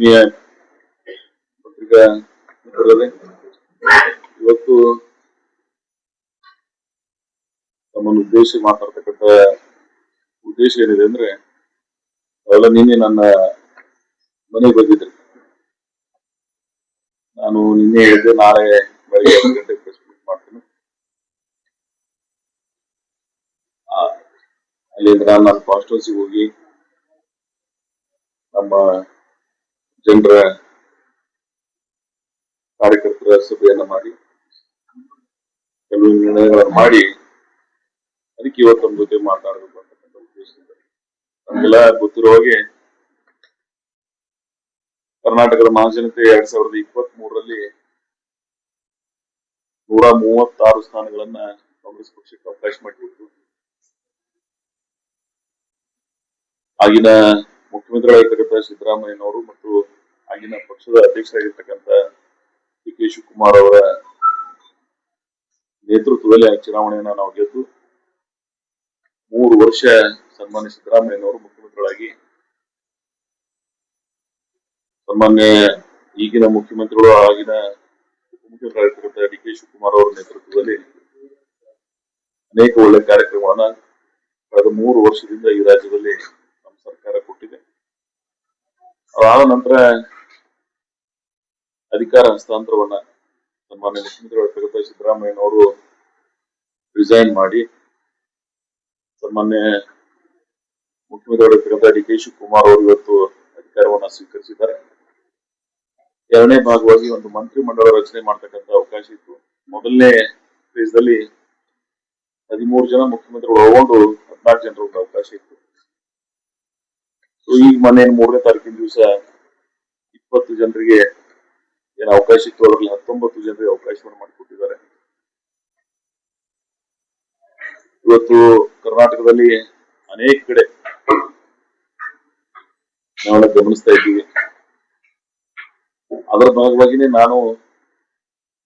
ಆತ್ಮೀಯ ಪತ್ರಿಕಾ ಮಿತ್ರರೇ, ಇವತ್ತು ತಮ್ಮನ್ನು ಉದ್ದೇಶ ಮಾತಾಡ್ತಕ್ಕಂಥ ಉದ್ದೇಶ ಏನಿದೆ ಅಂದ್ರೆ, ಅವೆಲ್ಲ ನಿನ್ನೆ ನನ್ನ ಮನೆಗೆ ಬಂದಿದ್ರಿ. ನಾನು ನಿನ್ನೆ ಹೇಳಿದ್ದೆ ನಾಳೆ ಬೆಳಗ್ಗೆ 10 ಗಂಟೆಗೆ ಪ್ರೆಸ್ ಮೀಟ್ ಮಾಡ್ತೀನಿ. ಅಲ್ಲಿಂದ ನಾನು ನನ್ನ ಕಾನ್ಸ್ಟಿಟ್ಯೂನ್ಸಿಗೆ ಹೋಗಿ ನಮ್ಮ ಜನರ ಕಾರ್ಯಕರ್ತರ ಸಭೆಯನ್ನ ಮಾಡಿ ಕೆಲವು ನಿರ್ಣಯಗಳನ್ನು ಮಾಡಿ ಅದಕ್ಕೆ ಇವತ್ತು ನಮ್ಮ ಜೊತೆ ಮಾತಾಡಬೇಕು ಅಂತಕ್ಕಂಥ ಉದ್ದೇಶದಿಂದ. ನಮಗೆಲ್ಲ ಗೊತ್ತಿರೋ ಹಾಗೆ ಕರ್ನಾಟಕದ ಮಹಾಜನತೆ 2023ರಲ್ಲಿ 136 ಸ್ಥಾನಗಳನ್ನ ಕಾಂಗ್ರೆಸ್ ಪಕ್ಷಕ್ಕೆ ಅವಕಾಶ ಮಾಡಿಕೊಟ್ಟು ಆಗಿನ ಮುಖ್ಯಮಂತ್ರಿಗಳಾಗಿರ್ತಕ್ಕಂಥ ಸಿದ್ದರಾಮಯ್ಯನವರು ಮತ್ತು ಆಗಿನ ಪಕ್ಷದ ಅಧ್ಯಕ್ಷರಾಗಿರ್ತಕ್ಕಂಥ ಡಿ ಕೆ ಶಿವಕುಮಾರ್ ಅವರ ನೇತೃತ್ವದಲ್ಲಿ ಆ ಚುನಾವಣೆಯನ್ನ ನಾವು ಗೆದ್ದು 3 ವರ್ಷ ಸನ್ಮಾನ್ಯ ಸಿದ್ದರಾಮಯ್ಯನವರು ಮುಖ್ಯಮಂತ್ರಿಗಳಾಗಿ, ಸನ್ಮಾನ್ಯ ಈಗಿನ ಮುಖ್ಯಮಂತ್ರಿಗಳು ಆಗಿನ ಉಪಮುಖ್ಯಮಂತ್ರಿಗಳಾಗಿರ್ತಕ್ಕಂಥ ಡಿ ಕೆ ಶಿವಕುಮಾರ್ ಅವರ ನೇತೃತ್ವದಲ್ಲಿ ಅನೇಕ ಒಳ್ಳೆ ಕಾರ್ಯಕ್ರಮಗಳನ್ನ ಕಳೆದ 3 ವರ್ಷದಿಂದ ಈ ರಾಜ್ಯದಲ್ಲಿ ನಮ್ಮ ಸರ್ಕಾರ ಕೊಟ್ಟಿದೆ. ಅದಾದ ನಂತರ ಅಧಿಕಾರ ಹಸ್ತಾಂತರವನ್ನ ಸನ್ಮಾನ್ಯ ಮುಖ್ಯಮಂತ್ರಿಗಳಾಗಿರ್ತಕ್ಕಂಥ ಸಿದ್ದರಾಮಯ್ಯನವರು ರಿಸೈನ್ ಮಾಡಿ ಸನ್ಮಾನ್ಯ ಮುಖ್ಯಮಂತ್ರಿಗಳಾಗಿರ್ತಕ್ಕಂಥ ಡಿ ಕೆ ಶಿವಕುಮಾರ್ ಅವರು ಇವತ್ತು ಅಧಿಕಾರವನ್ನ ಸ್ವೀಕರಿಸಿದ್ದಾರೆ. ಎರಡನೇ ಭಾಗವಾಗಿ ಒಂದು ಮಂತ್ರಿ ಮಂಡಲ ರಚನೆ ಮಾಡ್ತಕ್ಕಂಥ ಅವಕಾಶ ಇತ್ತು. ಮೊದಲನೇ ಫೇಸ್ದಲ್ಲಿ 13 ಜನ ಮುಖ್ಯಮಂತ್ರಿಗಳು ಒಳಗೊಂಡು 14 ಜನರ ಒಂದು ಅವಕಾಶ ಇತ್ತು. ಸೊ ಈಗ ಮೊನ್ನೆ 3ನೇ ತಾರೀಕಿನ ದಿವಸ 20 ಜನರಿಗೆ ಏನು ಅವಕಾಶ ಇತ್ತು, ಅದರಲ್ಲಿ 19 ಜನರಿಗೆ ಅವಕಾಶವನ್ನು ಮಾಡಿಕೊಟ್ಟಿದ್ದಾರೆ. ಇವತ್ತು ಕರ್ನಾಟಕದಲ್ಲಿ ಅನೇಕ ಕಡೆ ನಾವೆಲ್ಲ ಗಮನಿಸ್ತಾ ಇದ್ದೀವಿ. ಅದರ ಭಾಗವಾಗಿನೇ ನಾನು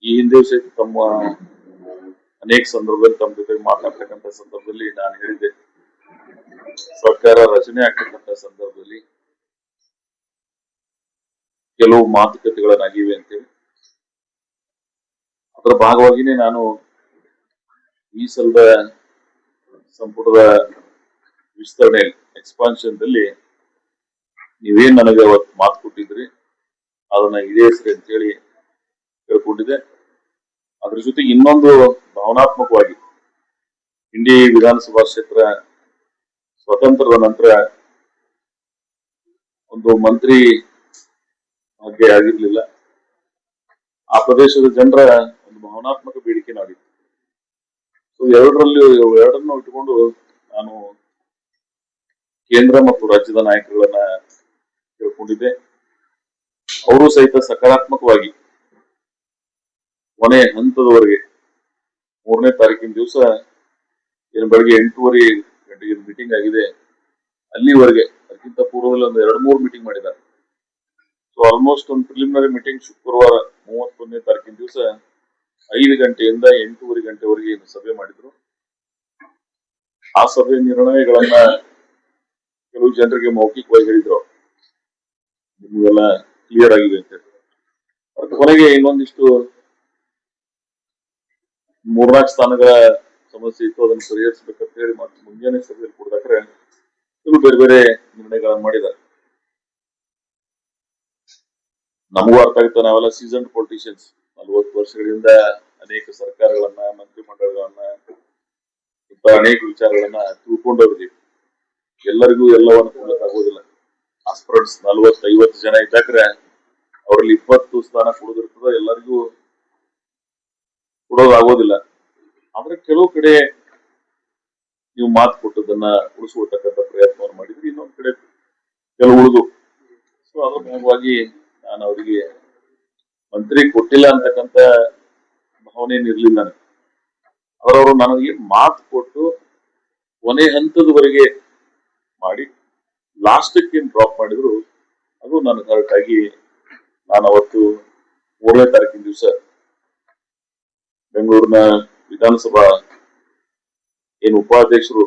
ಈ ಹಿಂದೆ ಸಹಿತ ತಮ್ಮ ಅನೇಕ ಸಂದರ್ಭದಲ್ಲಿ ತಮ್ಮ ಜೊತೆ ಮಾತಾಡ್ತಕ್ಕಂಥ ಸಂದರ್ಭದಲ್ಲಿ ನಾನು ಹೇಳಿದ್ದೆ, ಸರ್ಕಾರ ರಚನೆ ಆಗ್ತಕ್ಕಂಥ ಸಂದರ್ಭದಲ್ಲಿ ಕೆಲವು ಮಾತುಕತೆಗಳನ್ನಾಗಿವೆ ಅಂತೇಳಿ. ಅದರ ಭಾಗವಾಗಿನೇ ನಾನು ಈ ಸಲದ ಸಂಪುಟದ ವಿಸ್ತರಣೆ ಎಕ್ಸ್ಪಾನ್ಷನ್ದಲ್ಲಿ ನೀವೇನ್ ನನಗೆ ಅವತ್ತು ಮಾತು ಕೊಟ್ಟಿದ್ರಿ ಅದನ್ನ ಈಡೇರಿಸ್ರಿ ಅಂತೇಳಿ ಕೇಳ್ಕೊಂಡಿದ್ದೆ. ಅದ್ರ ಜೊತೆಗೆ ಇನ್ನೊಂದು ಭಾವನಾತ್ಮಕವಾಗಿ ಇಂಡಿ ವಿಧಾನಸಭಾ ಕ್ಷೇತ್ರ ಸ್ವತಂತ್ರದ ನಂತರ ಒಂದು ಮಂತ್ರಿ ಬಗ್ಗೆ ಆಗಿರ್ಲಿಲ್ಲ. ಆ ಪ್ರದೇಶದ ಜನರ ಒಂದು ಭಾವನಾತ್ಮಕ ಬೇಡಿಕೆ ನಾಡಿತ್ತು. ಸೊ ಎರಡನ್ನು ಇಟ್ಟುಕೊಂಡು ನಾನು ಕೇಂದ್ರ ಮತ್ತು ರಾಜ್ಯದ ನಾಯಕರುಗಳನ್ನ ಕೇಳ್ಕೊಂಡಿದ್ದೆ. ಅವರು ಸಹಿತ ಸಕಾರಾತ್ಮಕವಾಗಿ ಕೊನೆ ಹಂತದವರೆಗೆ 3ನೇ ತಾರೀಕಿನ ದಿವಸ ಏನು ಬೆಳಗ್ಗೆ 8:30 ಗಂಟೆಗೆ ಮೀಟಿಂಗ್ ಆಗಿದೆ, ಅಲ್ಲಿವರೆಗೆ ಅದಕ್ಕಿಂತ ಪೂರ್ವದಲ್ಲಿ ಒಂದು 2-3 ಮೀಟಿಂಗ್ ಮಾಡಿದ್ದಾರೆ. ಸೊ ಆಲ್ಮೋಸ್ಟ್ ಒಂದು ಪ್ರಿಲಿಮಿನರಿ ಮೀಟಿಂಗ್ ಶುಕ್ರವಾರ 31ನೇ ತಾರೀಕಿನ ದಿವಸ 5 ಗಂಟೆಯಿಂದ 8:30 ಗಂಟೆವರೆಗೆ ಏನು ಸಭೆ ಮಾಡಿದ್ರು. ಆ ಸಭೆಯ ನಿರ್ಣಯಗಳನ್ನ ಕೆಲವು ಜನರಿಗೆ ಮೌಖಿಕವಾಗಿ ಹೇಳಿದ್ರು, ನಿಮಗೆಲ್ಲ ಕ್ಲಿಯರ್ ಆಗಿದೆ ಅಂತ. ಅದಕ್ಕೆ ಕೊನೆಗೆ ಇನ್ನೊಂದಿಷ್ಟು 3-4 ಸ್ಥಾನಗಳ ಸಮಸ್ಯೆ ಇತ್ತು, ಅದನ್ನು ಪರಿಹರಿಸಬೇಕಂತ ಹೇಳಿ ಮತ್ತೆ ಮುಂಜಾನೆ ಸಭೆಯಲ್ಲಿ ಕೊಡ್ದಾಕ್ರೆ ಕೆಲವು ಬೇರೆ ಬೇರೆ ನಿರ್ಣಯಗಳನ್ನು ಮಾಡಿದ್ದಾರೆ. ನಮಗೂ ಅರ್ಥ ಆಗುತ್ತೆ, ನಾವೆಲ್ಲ ಸೀಸನ್ಡ್ ಪೊಲಿಟಿಷಿಯನ್ಸ್, 40 ವರ್ಷಗಳಿಂದ ಅನೇಕ ಸರ್ಕಾರಗಳನ್ನ, ಮಂತ್ರಿ ಮಂಡಳಗಳನ್ನ, ಇಂಥ ಅನೇಕ ವಿಚಾರಗಳನ್ನ ತಿಳ್ಕೊಂಡೋಗಿದ್ದೀವಿ. ಎಲ್ಲರಿಗೂ ಎಲ್ಲವನ್ನು ಕೊಡೋಕ್ಕಾಗೋದಿಲ್ಲ. ಆಸ್ಪಿರೆಂಟ್ಸ್ 40-50 ಜನ ಇದ್ದಾಕ್ರೆ ಅವರಲ್ಲಿ 20 ಸ್ಥಾನ ಕೊಡೋದಿರ್ತದ, ಎಲ್ಲರಿಗೂ ಕೊಡೋದಾಗೋದಿಲ್ಲ. ಆದ್ರೆ ಕೆಲವು ಕಡೆ ನೀವು ಮಾತು ಕೊಟ್ಟದನ್ನ ಉಳಿಸ್ಕೊಳ್ತಕ್ಕಂಥ ಪ್ರಯತ್ನವನ್ನು ಮಾಡಿದ್ರಿ, ಇನ್ನೊಂದು ಕಡೆ ಕೆಲವು ಉಳಿದು. ಸೊ ಅದ್ರ ಭಾಗವಾಗಿ ನಾನು ಅವರಿಗೆ ಮಂತ್ರಿ ಕೊಟ್ಟಿಲ್ಲ ಅಂತಕ್ಕಂಥ ಭಾವನೆ ಇರ್ಲಿಲ್ಲ ನನಗೆ. ಅವರವರು ನನಗೆ ಮಾತು ಕೊಟ್ಟು ಕೊನೆ ಹಂತದವರೆಗೆ ಮಾಡಿ ಲಾಸ್ಟಕ್ಕೆ ಡ್ರಾಪ್ ಮಾಡಿದ್ರು. ಅದು ನನಗೆ ಹರ್ಟ್ ಆಗಿ ನಾನು ಅವತ್ತು 3ನೇ ತಾರೀಕಿನ ದಿವಸ ಬೆಂಗಳೂರಿನ ವಿಧಾನಸಭಾ ಏನು ಉಪಾಧ್ಯಕ್ಷರು,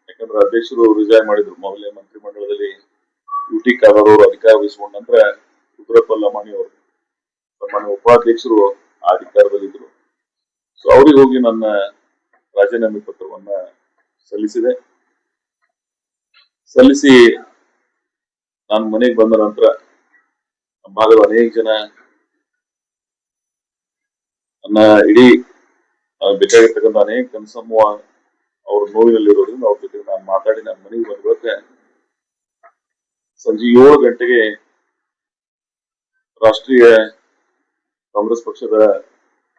ಯಾಕಂದ್ರೆ ಅಧ್ಯಕ್ಷರು ರಿಸೈನ್ ಮಾಡಿದ್ರು ಮೊದಲೇ ಮಂತ್ರಿ ಮಂಡಲದಲ್ಲಿ ಯುಟಿ ಖಾದರ್ ಅವರು ಅಧಿಕಾರ ವಹಿಸಿಕೊಂಡ ನಂತರ ರುದ್ರಪ್ಪ ಲಮಾಣಿ ಅವರು ಸನ್ಮಾನ್ಯ ಉಪಾಧ್ಯಕ್ಷರು ಆ ಅಧಿಕಾರದಲ್ಲಿದ್ದರು. ಸೊ ಅವ್ರಿಗೆ ಹೋಗಿ ನನ್ನ ರಾಜೀನಾಮೆ ಪತ್ರವನ್ನ ಸಲ್ಲಿಸಿದೆ. ಸಲ್ಲಿಸಿ ನಾನು ಮನೆಗೆ ಬಂದ ನಂತರ ನಮ್ಮ ಭಾಗದ ಅನೇಕ ಜನ ನನ್ನ ಇಡೀ ಬೇಕಾಗಿರ್ತಕ್ಕಂಥ ಅನೇಕ ಜನಸಮೂಹ ಅವ್ರ ನೋವಿನಲ್ಲಿರೋದ್ರಿಂದ ಅವ್ರ ಜೊತೆ ನಾನು ಮಾತಾಡಿ ನನ್ನ ಮನೆಗೆ ಬಂದ ಸಂಜೆ 7 ಗಂಟೆಗೆ ರಾಷ್ಟ್ರೀಯ ಕಾಂಗ್ರೆಸ್ ಪಕ್ಷದ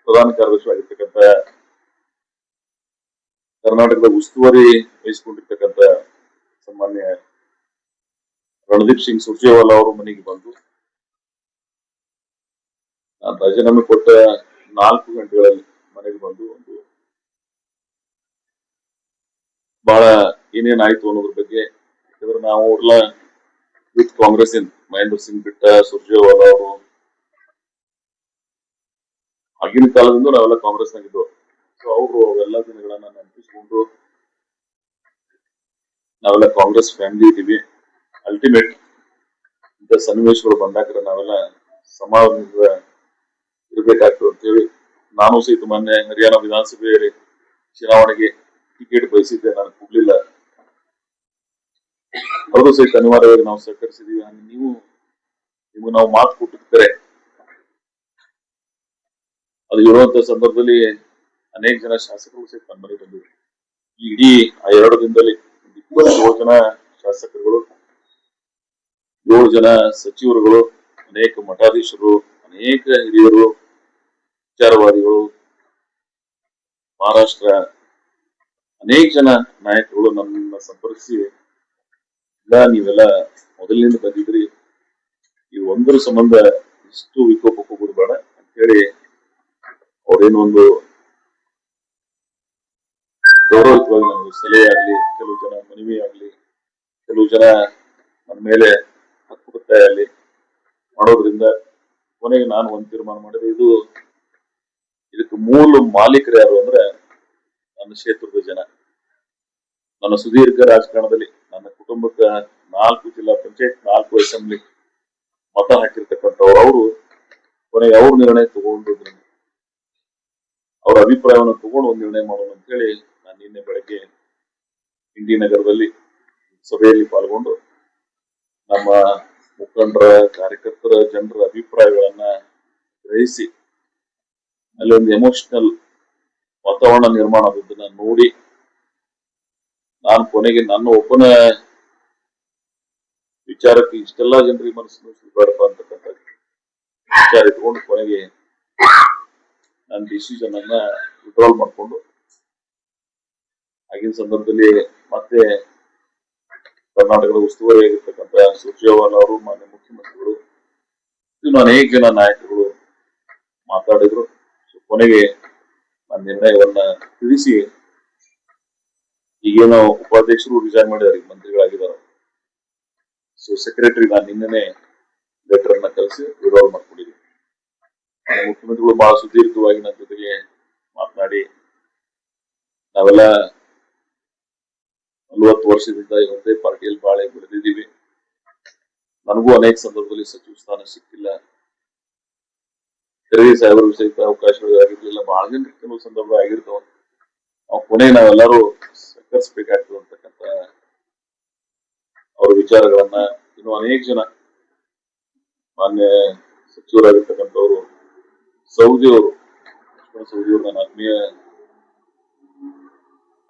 ಪ್ರಧಾನ ಕಾರ್ಯದರ್ಶಿ ಆಗಿರ್ತಕ್ಕಂಥ ಕರ್ನಾಟಕದ ಉಸ್ತುವಾರಿ ವಹಿಸಿಕೊಂಡಿರ್ತಕ್ಕಂಥ ಸನ್ಮಾನ್ಯ ರಣದೀಪ್ ಸಿಂಗ್ ಸುರ್ಜೇವಾಲಾ ಅವರು ಮನೆಗೆ ಬಂದು ನಾನು ರಾಜೀನಾಮೆ ಕೊಟ್ಟ 4 ಗಂಟೆಗಳಲ್ಲಿ ಮನೆಗೆ ಬಂದು ಒಂದು ಬಹಳ ಏನೇನಾಯ್ತು ಅನ್ನೋದ್ರ ಬಗ್ಗೆ, ಯಾಕಂದ್ರೆ ನಾವು ಅವ್ರಲ್ಲ ವಿತ್ ಕಾಂಗ್ರೆಸ್ ಮಹೇಂದ್ರ ಸಿಂಗ್ ಬಿಟ್ಟ ಸುರ್ಜೇವಾಲಾ ಅವರು ಆಗಿನ ಕಾಲದಿಂದ ನಾವೆಲ್ಲ ಕಾಂಗ್ರೆಸ್ ನಾಗಿದ್ದು. ಸೊ ಅವರು ಅವೆಲ್ಲ ದಿನಗಳನ್ನ ನೆನಪಿಸ್ಕೊಂಡು ನಾವೆಲ್ಲ ಕಾಂಗ್ರೆಸ್ ಫ್ಯಾಮಿಲಿ ಇದ್ದೀವಿ. ಅಲ್ಟಿಮೇಟ್ ಇಂಥ ಸನ್ನಿವೇಶಗಳು ಬಂದಾಗ ನಾವೆಲ್ಲ ಸಮಾಜದಿಂದ ಇರ್ಬೇಕಾಗ್ತದೆ ಅಂತ ಹೇಳಿ ನಾನು ಸಹಿತ ಮೊನ್ನೆ ಹರಿಯಾಣ ವಿಧಾನಸಭೆಯಲ್ಲಿ ಚುನಾವಣೆಗೆ ಟಿಕೆಟ್ ಬಯಸಿದ್ದೆ, ನಾನು ಕೊಡ್ಲಿಲ್ಲ. ಅವರು ಸಹಿತ ಅನಿವಾರ್ಯವಾಗಿ ನಾವು ಸಹಕರಿಸಿದೀವಿ. ನಿಮ್ಗೆ ನಾವು ಮಾತು ಕೊಟ್ಟಿರ್ತಾರೆ ಅದು ಇರುವಂತ ಸಂದರ್ಭದಲ್ಲಿ ಅನೇಕ ಜನ ಶಾಸಕರು ಸಹಿತ ನನ್ನ ಮನೆಗೆ ಬಂದಿದ್ರು. ಈ ಇಡೀ ಆ 2 ದಿನದಲ್ಲಿ 27 ಜನ ಶಾಸಕರುಗಳು, 7 ಜನ ಸಚಿವರುಗಳು, ಅನೇಕ ಮಠಾಧೀಶರು, ಅನೇಕ ಹಿರಿಯರು, ವಿಚಾರವಾದಿಗಳು, ಮಹಾರಾಷ್ಟ್ರ ಅನೇಕ ಜನ ನಾಯಕರುಗಳು ನನ್ನನ್ನ ಸಂಪರ್ಕಿಸಿ, ಇಲ್ಲ ನೀವೆಲ್ಲ ಮೊದಲಿನಿಂದ ಬಂದಿದ್ರಿ, ಈ ಒಂದರ ಸಂಬಂಧ ಇಷ್ಟು ವಿಕೋಪಕ್ಕೆ ಹೋಗೋದು ಬೇಡ ಅಂತ ಹೇಳಿ ಅವ್ರೇನೊಂದು ಗೌರವಯುತವಾಗಿ ನನಗೆ ಸಲಹೆ ಆಗ್ಲಿ, ಕೆಲವು ಜನ ಮನವಿ ಆಗ್ಲಿ, ಕೆಲವು ಜನ ನನ್ನ ಮೇಲೆ ಹಕ್ಕುಪತ್ತಾಯ ಆಗ್ಲಿ ಮಾಡೋದ್ರಿಂದ ಕೊನೆಗೆ ನಾನು ಒಂದು ತೀರ್ಮಾನ ಮಾಡಿದೆ. ಇದಕ್ಕೆ ಮೂಲ ಮಾಲೀಕರು ಯಾರು ಅಂದ್ರೆ ನನ್ನ ಕ್ಷೇತ್ರದ ಜನ. ನನ್ನ ಸುದೀರ್ಘ ರಾಜಕಾರಣದಲ್ಲಿ ನನ್ನ ಕುಟುಂಬಕ್ಕೆ 4 ಜಿಲ್ಲಾ ಪಂಚಾಯತ್, 4 ಅಸೆಂಬ್ಲಿ ಮತ ಹಾಕಿರ್ತಕ್ಕಂಥವ್ರು. ಅವರು ಕೊನೆಗೆ ಅವ್ರ ನಿರ್ಣಯ ತಗೊಂಡಿದ್ರಿಂದ ಅವ್ರ ಅಭಿಪ್ರಾಯವನ್ನು ತಗೊಂಡು ಒಂದು ನಿರ್ಣಯ ಮಾಡೋಣ ಅಂತ ಹೇಳಿ ನಾನು ನಿನ್ನೆ ಬೆಳಗ್ಗೆ ಇಂಡಿ ನಗರದಲ್ಲಿ ಸಭೆಯಲ್ಲಿ ಪಾಲ್ಗೊಂಡು ನಮ್ಮ ಮುಖಂಡರ, ಕಾರ್ಯಕರ್ತರ, ಜನರ ಅಭಿಪ್ರಾಯಗಳನ್ನ ಗ್ರಹಿಸಿ ಅಲ್ಲಿ ಒಂದು ಎಮೋಷನಲ್ ವಾತಾವರಣ ನಿರ್ಮಾಣ ಆದದ್ದನ್ನ ನೋಡಿ ನಾನು ಕೊನೆಗೆ ನನ್ನ ಒಬ್ಬನ ವಿಚಾರಕ್ಕೆ ಇಷ್ಟೆಲ್ಲಾ ಜನರಿಗೆ ಮನಸ್ಸು ಬೇಡಪ್ಪ ಅಂತಕ್ಕಂಥ ವಿಚಾರ ಇಟ್ಕೊಂಡು ಕೊನೆಗೆ ನನ್ನ ಡಿಸಿಷನ್ ಅನ್ನ ವಿಡ್ರಾಲ್ ಮಾಡಿಕೊಂಡು ಆಗಿನ ಸಂದರ್ಭದಲ್ಲಿ ಮತ್ತೆ ಕರ್ನಾಟಕದ ಉಸ್ತುವಾರಿ ಆಗಿರ್ತಕ್ಕಂಥ ಸುರ್ಜೇವಾಲಾ ಅವರು, ಮಾನ್ಯ ಮುಖ್ಯಮಂತ್ರಿಗಳು, ಇನ್ನು ಅನೇಕ ಜನ ನಾಯಕರುಗಳು ಮಾತಾಡಿದ್ರು. ಕೊನೆಗೆ ನನ್ನ ನಿರ್ಣಯವನ್ನ ತಿಳಿಸಿ ಈಗೇನೋ ಉಪಾಧ್ಯಕ್ಷರು ರಿಸೈನ್ ಮಾಡಿದಾರೆ, ಮಂತ್ರಿಗಳಾಗಿದ್ದಾರೆ. ಸೊ ಸೆಕ್ರೆಟರಿ ನಾನು ನಿನ್ನೆ ಲೆಟರ್ ಅನ್ನ ಕಳಿಸಿ ವಿಡ್ರಾಲ್ ಮಾಡ್ಕೊಂಡಿದ್ದೀನಿ. ಮುಖ್ಯಮಂತ್ರಿಗಳು ಬಹಳ ಸುದೀರ್ಘವಾಗಿ ನನ್ನ ಜೊತೆಗೆ ಮಾತನಾಡಿ, ನಾವೆಲ್ಲ 40 ವರ್ಷದಿಂದ ಒಂದೇ ಪಾರ್ಟಿಯಲ್ಲಿ ಬಾಳೆ ಬೆಳೆದಿದ್ದೀವಿ, ನನಗೂ ಅನೇಕ ಸಂದರ್ಭದಲ್ಲಿ ಸಚಿವ ಸ್ಥಾನ ಸಿಕ್ಕಿಲ್ಲ, ತೆರಿಗೆ ಸಾಹೇಬರು ಸಹಿತ ಅವಕಾಶಗಳು ಆಗಿರ್ಲಿಲ್ಲ, ಬಹಳ ಜನರಿಗೆ ಕೆಲವು ಸಂದರ್ಭ ಆಗಿರ್ತಾವ, ನಾವು ಕೊನೆಗೆ ನಾವೆಲ್ಲರೂ ಸಹಕರಿಸಬೇಕಾಗ್ತದೆ ಅಂತಕ್ಕಂಥ ಅವ್ರ ವಿಚಾರಗಳನ್ನ ಇನ್ನು ಅನೇಕ ಜನ ಮಾನ್ಯ ಸಚಿವರಾಗಿರ್ತಕ್ಕಂಥವ್ರು, ಸೌದಿಯವರು, ಸೌದಿಯವರು ನನ್ನ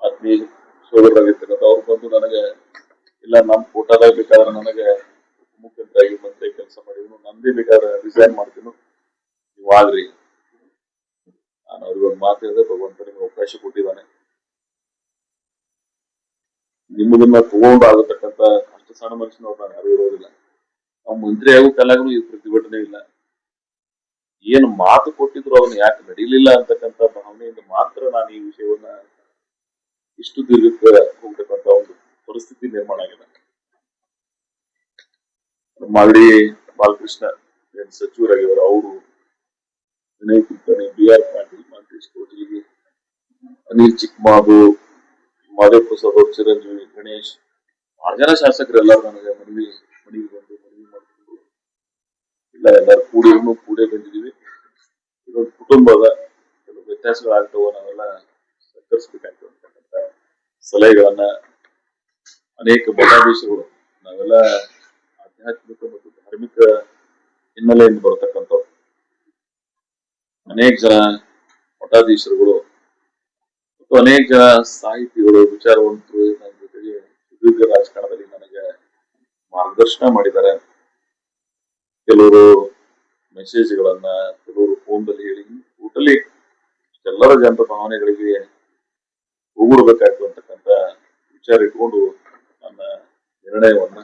ಆತ್ಮೀಯ ಸೋದರರಾಗಿರ್ತಕ್ಕಂಥ ಅವ್ರು ಬಂದು ನನಗೆ, ಇಲ್ಲ ನಮ್ಮ ಫೋಟೋದಾಗ ಬೇಕಾದ್ರೆ ನನಗೆ ಮುಖ್ಯಮಂತ್ರಿ ಮಂತ್ರಿ ಕೆಲಸ ಮಾಡಿದ್ರು, ನಂದೇ ಬೇಕಾದ್ರೆ ರಿಸೈನ್ ಮಾಡ್ತೀನಿ, ನೀವು ಆಗ್ರಿ. ನಾನು ಅವ್ರಿಗೆ ಒಂದು ಮಾತು ಹೇಳಿದೆ, ಭಗವಂತ ನಿಮ್ಗೆ ಅವಕಾಶ ಕೊಟ್ಟಿದ್ದಾನೆ, ನಿಮ್ಮದನ್ನ ತಗೊಂಡು ಆಗತಕ್ಕಂಥ ಅಷ್ಟು ಸಣ್ಣ ಮನುಷ್ಯನವ್ರು ನಾನು ಯಾರು ಇರೋದಿಲ್ಲ, ನಾವು ಮಂತ್ರಿ ಆಗೋ ಕಾಲಾಗೂ ಈ ಪ್ರತಿಭಟನೆ ಇಲ್ಲ, ಏನು ಮಾತು ಕೊಟ್ಟಿದ್ರು ಅದನ್ನ ಯಾಕೆ ನಡೀಲಿಲ್ಲ ಅಂತಕ್ಕಂಥ ಭಾವನೆಯಿಂದ ಮಾತ್ರ ನಾನು ಈ ವಿಷಯವನ್ನ ಇಷ್ಟು ದೀರ್ಘಕ್ಕೆ ಹೋಗ್ತಕ್ಕಂಥ ಒಂದು ಪರಿಸ್ಥಿತಿ ನಿರ್ಮಾಣ ಆಗಿದೆ. ಮಾಗಡಿ ಬಾಲಕೃಷ್ಣ ಏನ್ ಸಚಿವರಾಗಿದ್ದಾರೆ, ಅವರು, ವಿನಯ್ ಕುಲಕರ್ಣಿ, BR ಪಾಟೀಲ್, ಮಂತ್ರಿ ಕೋಟಿಗೆ, ಅನಿಲ್ ಚಿಕ್ಕಮಾದು, ಮಾದೇವ್ ಪ್ರಸಾದ್ ಅವರು, ಚಿರಂಜೀವಿ, ಗಣೇಶ್, 6 ಜನ ಶಾಸಕರೆಲ್ಲರೂ ನನಗೆ ಮನವಿ ಬಂದು ಮನವಿ ಮಾಡಿಕೊಂಡು ಇಲ್ಲ ಎಲ್ಲರೂ ಕೂಡೇ ಬಂದಿದೀವಿ. ಇದೊಂದು ಕುಟುಂಬದ ಕೆಲವು ವ್ಯತ್ಯಾಸಗಳಾಗ್ತವ, ನಾವೆಲ್ಲ ಸಹಕರಿಸಬೇಕಾಗ್ತದೆ ಅಂತಕ್ಕಂಥ ಸಲಹೆಗಳನ್ನ ಅನೇಕ ಮಠಾಧೀಶಗಳು, ನಾವೆಲ್ಲ ಆಧ್ಯಾತ್ಮಿಕ ಮತ್ತು ಧಾರ್ಮಿಕ ಹಿನ್ನೆಲೆಯಿಂದ ಬರತಕ್ಕಂಥವ್ರು, ಅನೇಕ ಜನ ಮಠಾಧೀಶರುಗಳು ಮತ್ತು ಅನೇಕ ಜನ ಸಾಹಿತಿಗಳು, ವಿಚಾರವಂತರು ನನ್ನ ಜೊತೆಗೆ ಸುದೀರ್ಘ ರಾಜಕಾರಣದಲ್ಲಿ ನನಗೆ ಮಾರ್ಗದರ್ಶನ ಮಾಡಿದ್ದಾರೆ. ಕೆಲವರು ಮೆಸೇಜ್ಗಳನ್ನ, ಕೆಲವರು ಫೋನ್ದಲ್ಲಿ ಹೇಳಿ, ಟೋಟಲಿ ಎಲ್ಲರ ಜನರ ಭಾವನೆಗಳಿಗೆ ಹೋಗಿಡ್ಬೇಕಾಗ್ತದೆ ಅಂತಕ್ಕಂಥ ವಿಚಾರ ಇಟ್ಕೊಂಡು ನನ್ನ ನಿರ್ಣಯವನ್ನ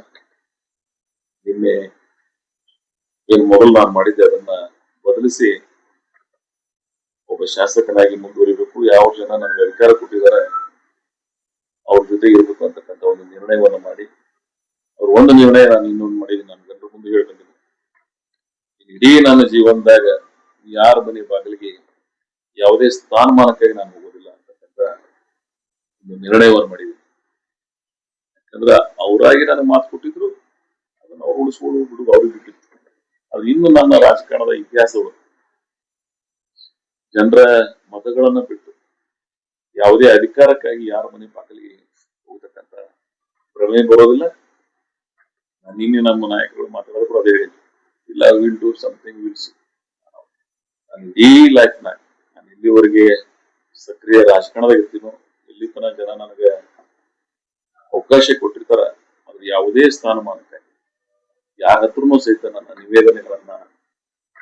ನಿನ್ನೆ ಏನು ಮೊದಲು ನಾನು ಮಾಡಿದ್ದೆ ಅದನ್ನ ಬದಲಿಸಿ ಒಬ್ಬ ಶಾಸಕನಾಗಿ ಮುಂದುವರಿಬೇಕು, ಯಾವ ಜನ ನನಗೆ ಅಧಿಕಾರ ಕೊಟ್ಟಿದ್ದಾರೆ ಅವ್ರ ಜೊತೆಗೆ ಇರಬೇಕು ಅಂತಕ್ಕಂಥ ಒಂದು ನಿರ್ಣಯವನ್ನ ಮಾಡಿ, ಅವ್ರ ಒಂದು ನಿರ್ಣಯ ನಾನು ಇನ್ನೊಂದು ಮಾಡಿ ನಾನು ಜನರ ಮುಂದೆ ಹೇಳ್ಬಂದಿದ್ದೆ. ಇಡೀ ನನ್ನ ಜೀವನದಾಗ ಯಾರ ಮನೆ ಬಾಗಿಲಿಗೆ ಯಾವುದೇ ಸ್ಥಾನಮಾನಕ್ಕಾಗಿ ನಾನು ಹೋಗೋದಿಲ್ಲ ಅಂತಕ್ಕಂಥ ಒಂದು ನಿರ್ಣಯವನ್ನು ಮಾಡಿದ್ದೀನಿ. ಯಾಕಂದ್ರೆ ಅವರಾಗಿ ನನಗೆ ಮಾತು ಕೊಟ್ಟಿದ್ರು, ಅದನ್ನ ಅವ್ರು ಉಳಿಸ್ಕೊಂಡು ಬಿಡುದು ಅವ್ರಿಗೆ ಬಿಟ್ಟಿದ್ರು. ಅದು ಇನ್ನು ನನ್ನ ರಾಜಕಾರಣದ ಇತಿಹಾಸಗಳು ಜನರ ಮತಗಳನ್ನ ಬಿಟ್ಟು ಯಾವುದೇ ಅಧಿಕಾರಕ್ಕಾಗಿ ಯಾರ ಮನೆ ಬಾಗಿಲಿಗೆ ಹೋಗ್ತಕ್ಕಂಥ ಪ್ರಮೇಯ ಬರೋದಿಲ್ಲ. ನಾನು ನಿನ್ನೆ ನಮ್ಮ ನಾಯಕರು ಮಾತಾಡೋದು ಅದೇ ಹೇಳಿದ್ರು, ಇಲ್ಲ will do something will see. ನಾನು ಇಡೀ ಲೈಫ್ ನಾನು ಇಲ್ಲಿವರೆಗೆ ಸಕ್ರಿಯ ರಾಜಕಾರಣದಾಗ ಇರ್ತೀನೋ, ಇಲ್ಲಿ ತನಕ ಜನ ನನಗೆ ಅವಕಾಶ ಕೊಟ್ಟಿರ್ತಾರ, ಅದ್ರ ಯಾವುದೇ ಸ್ಥಾನಮಾನಕ್ಕಾಗಿ ಯಾರ ಹತ್ರನೂ ಸಹಿತ ನನ್ನ ನಿವೇದನೆಗಳನ್ನ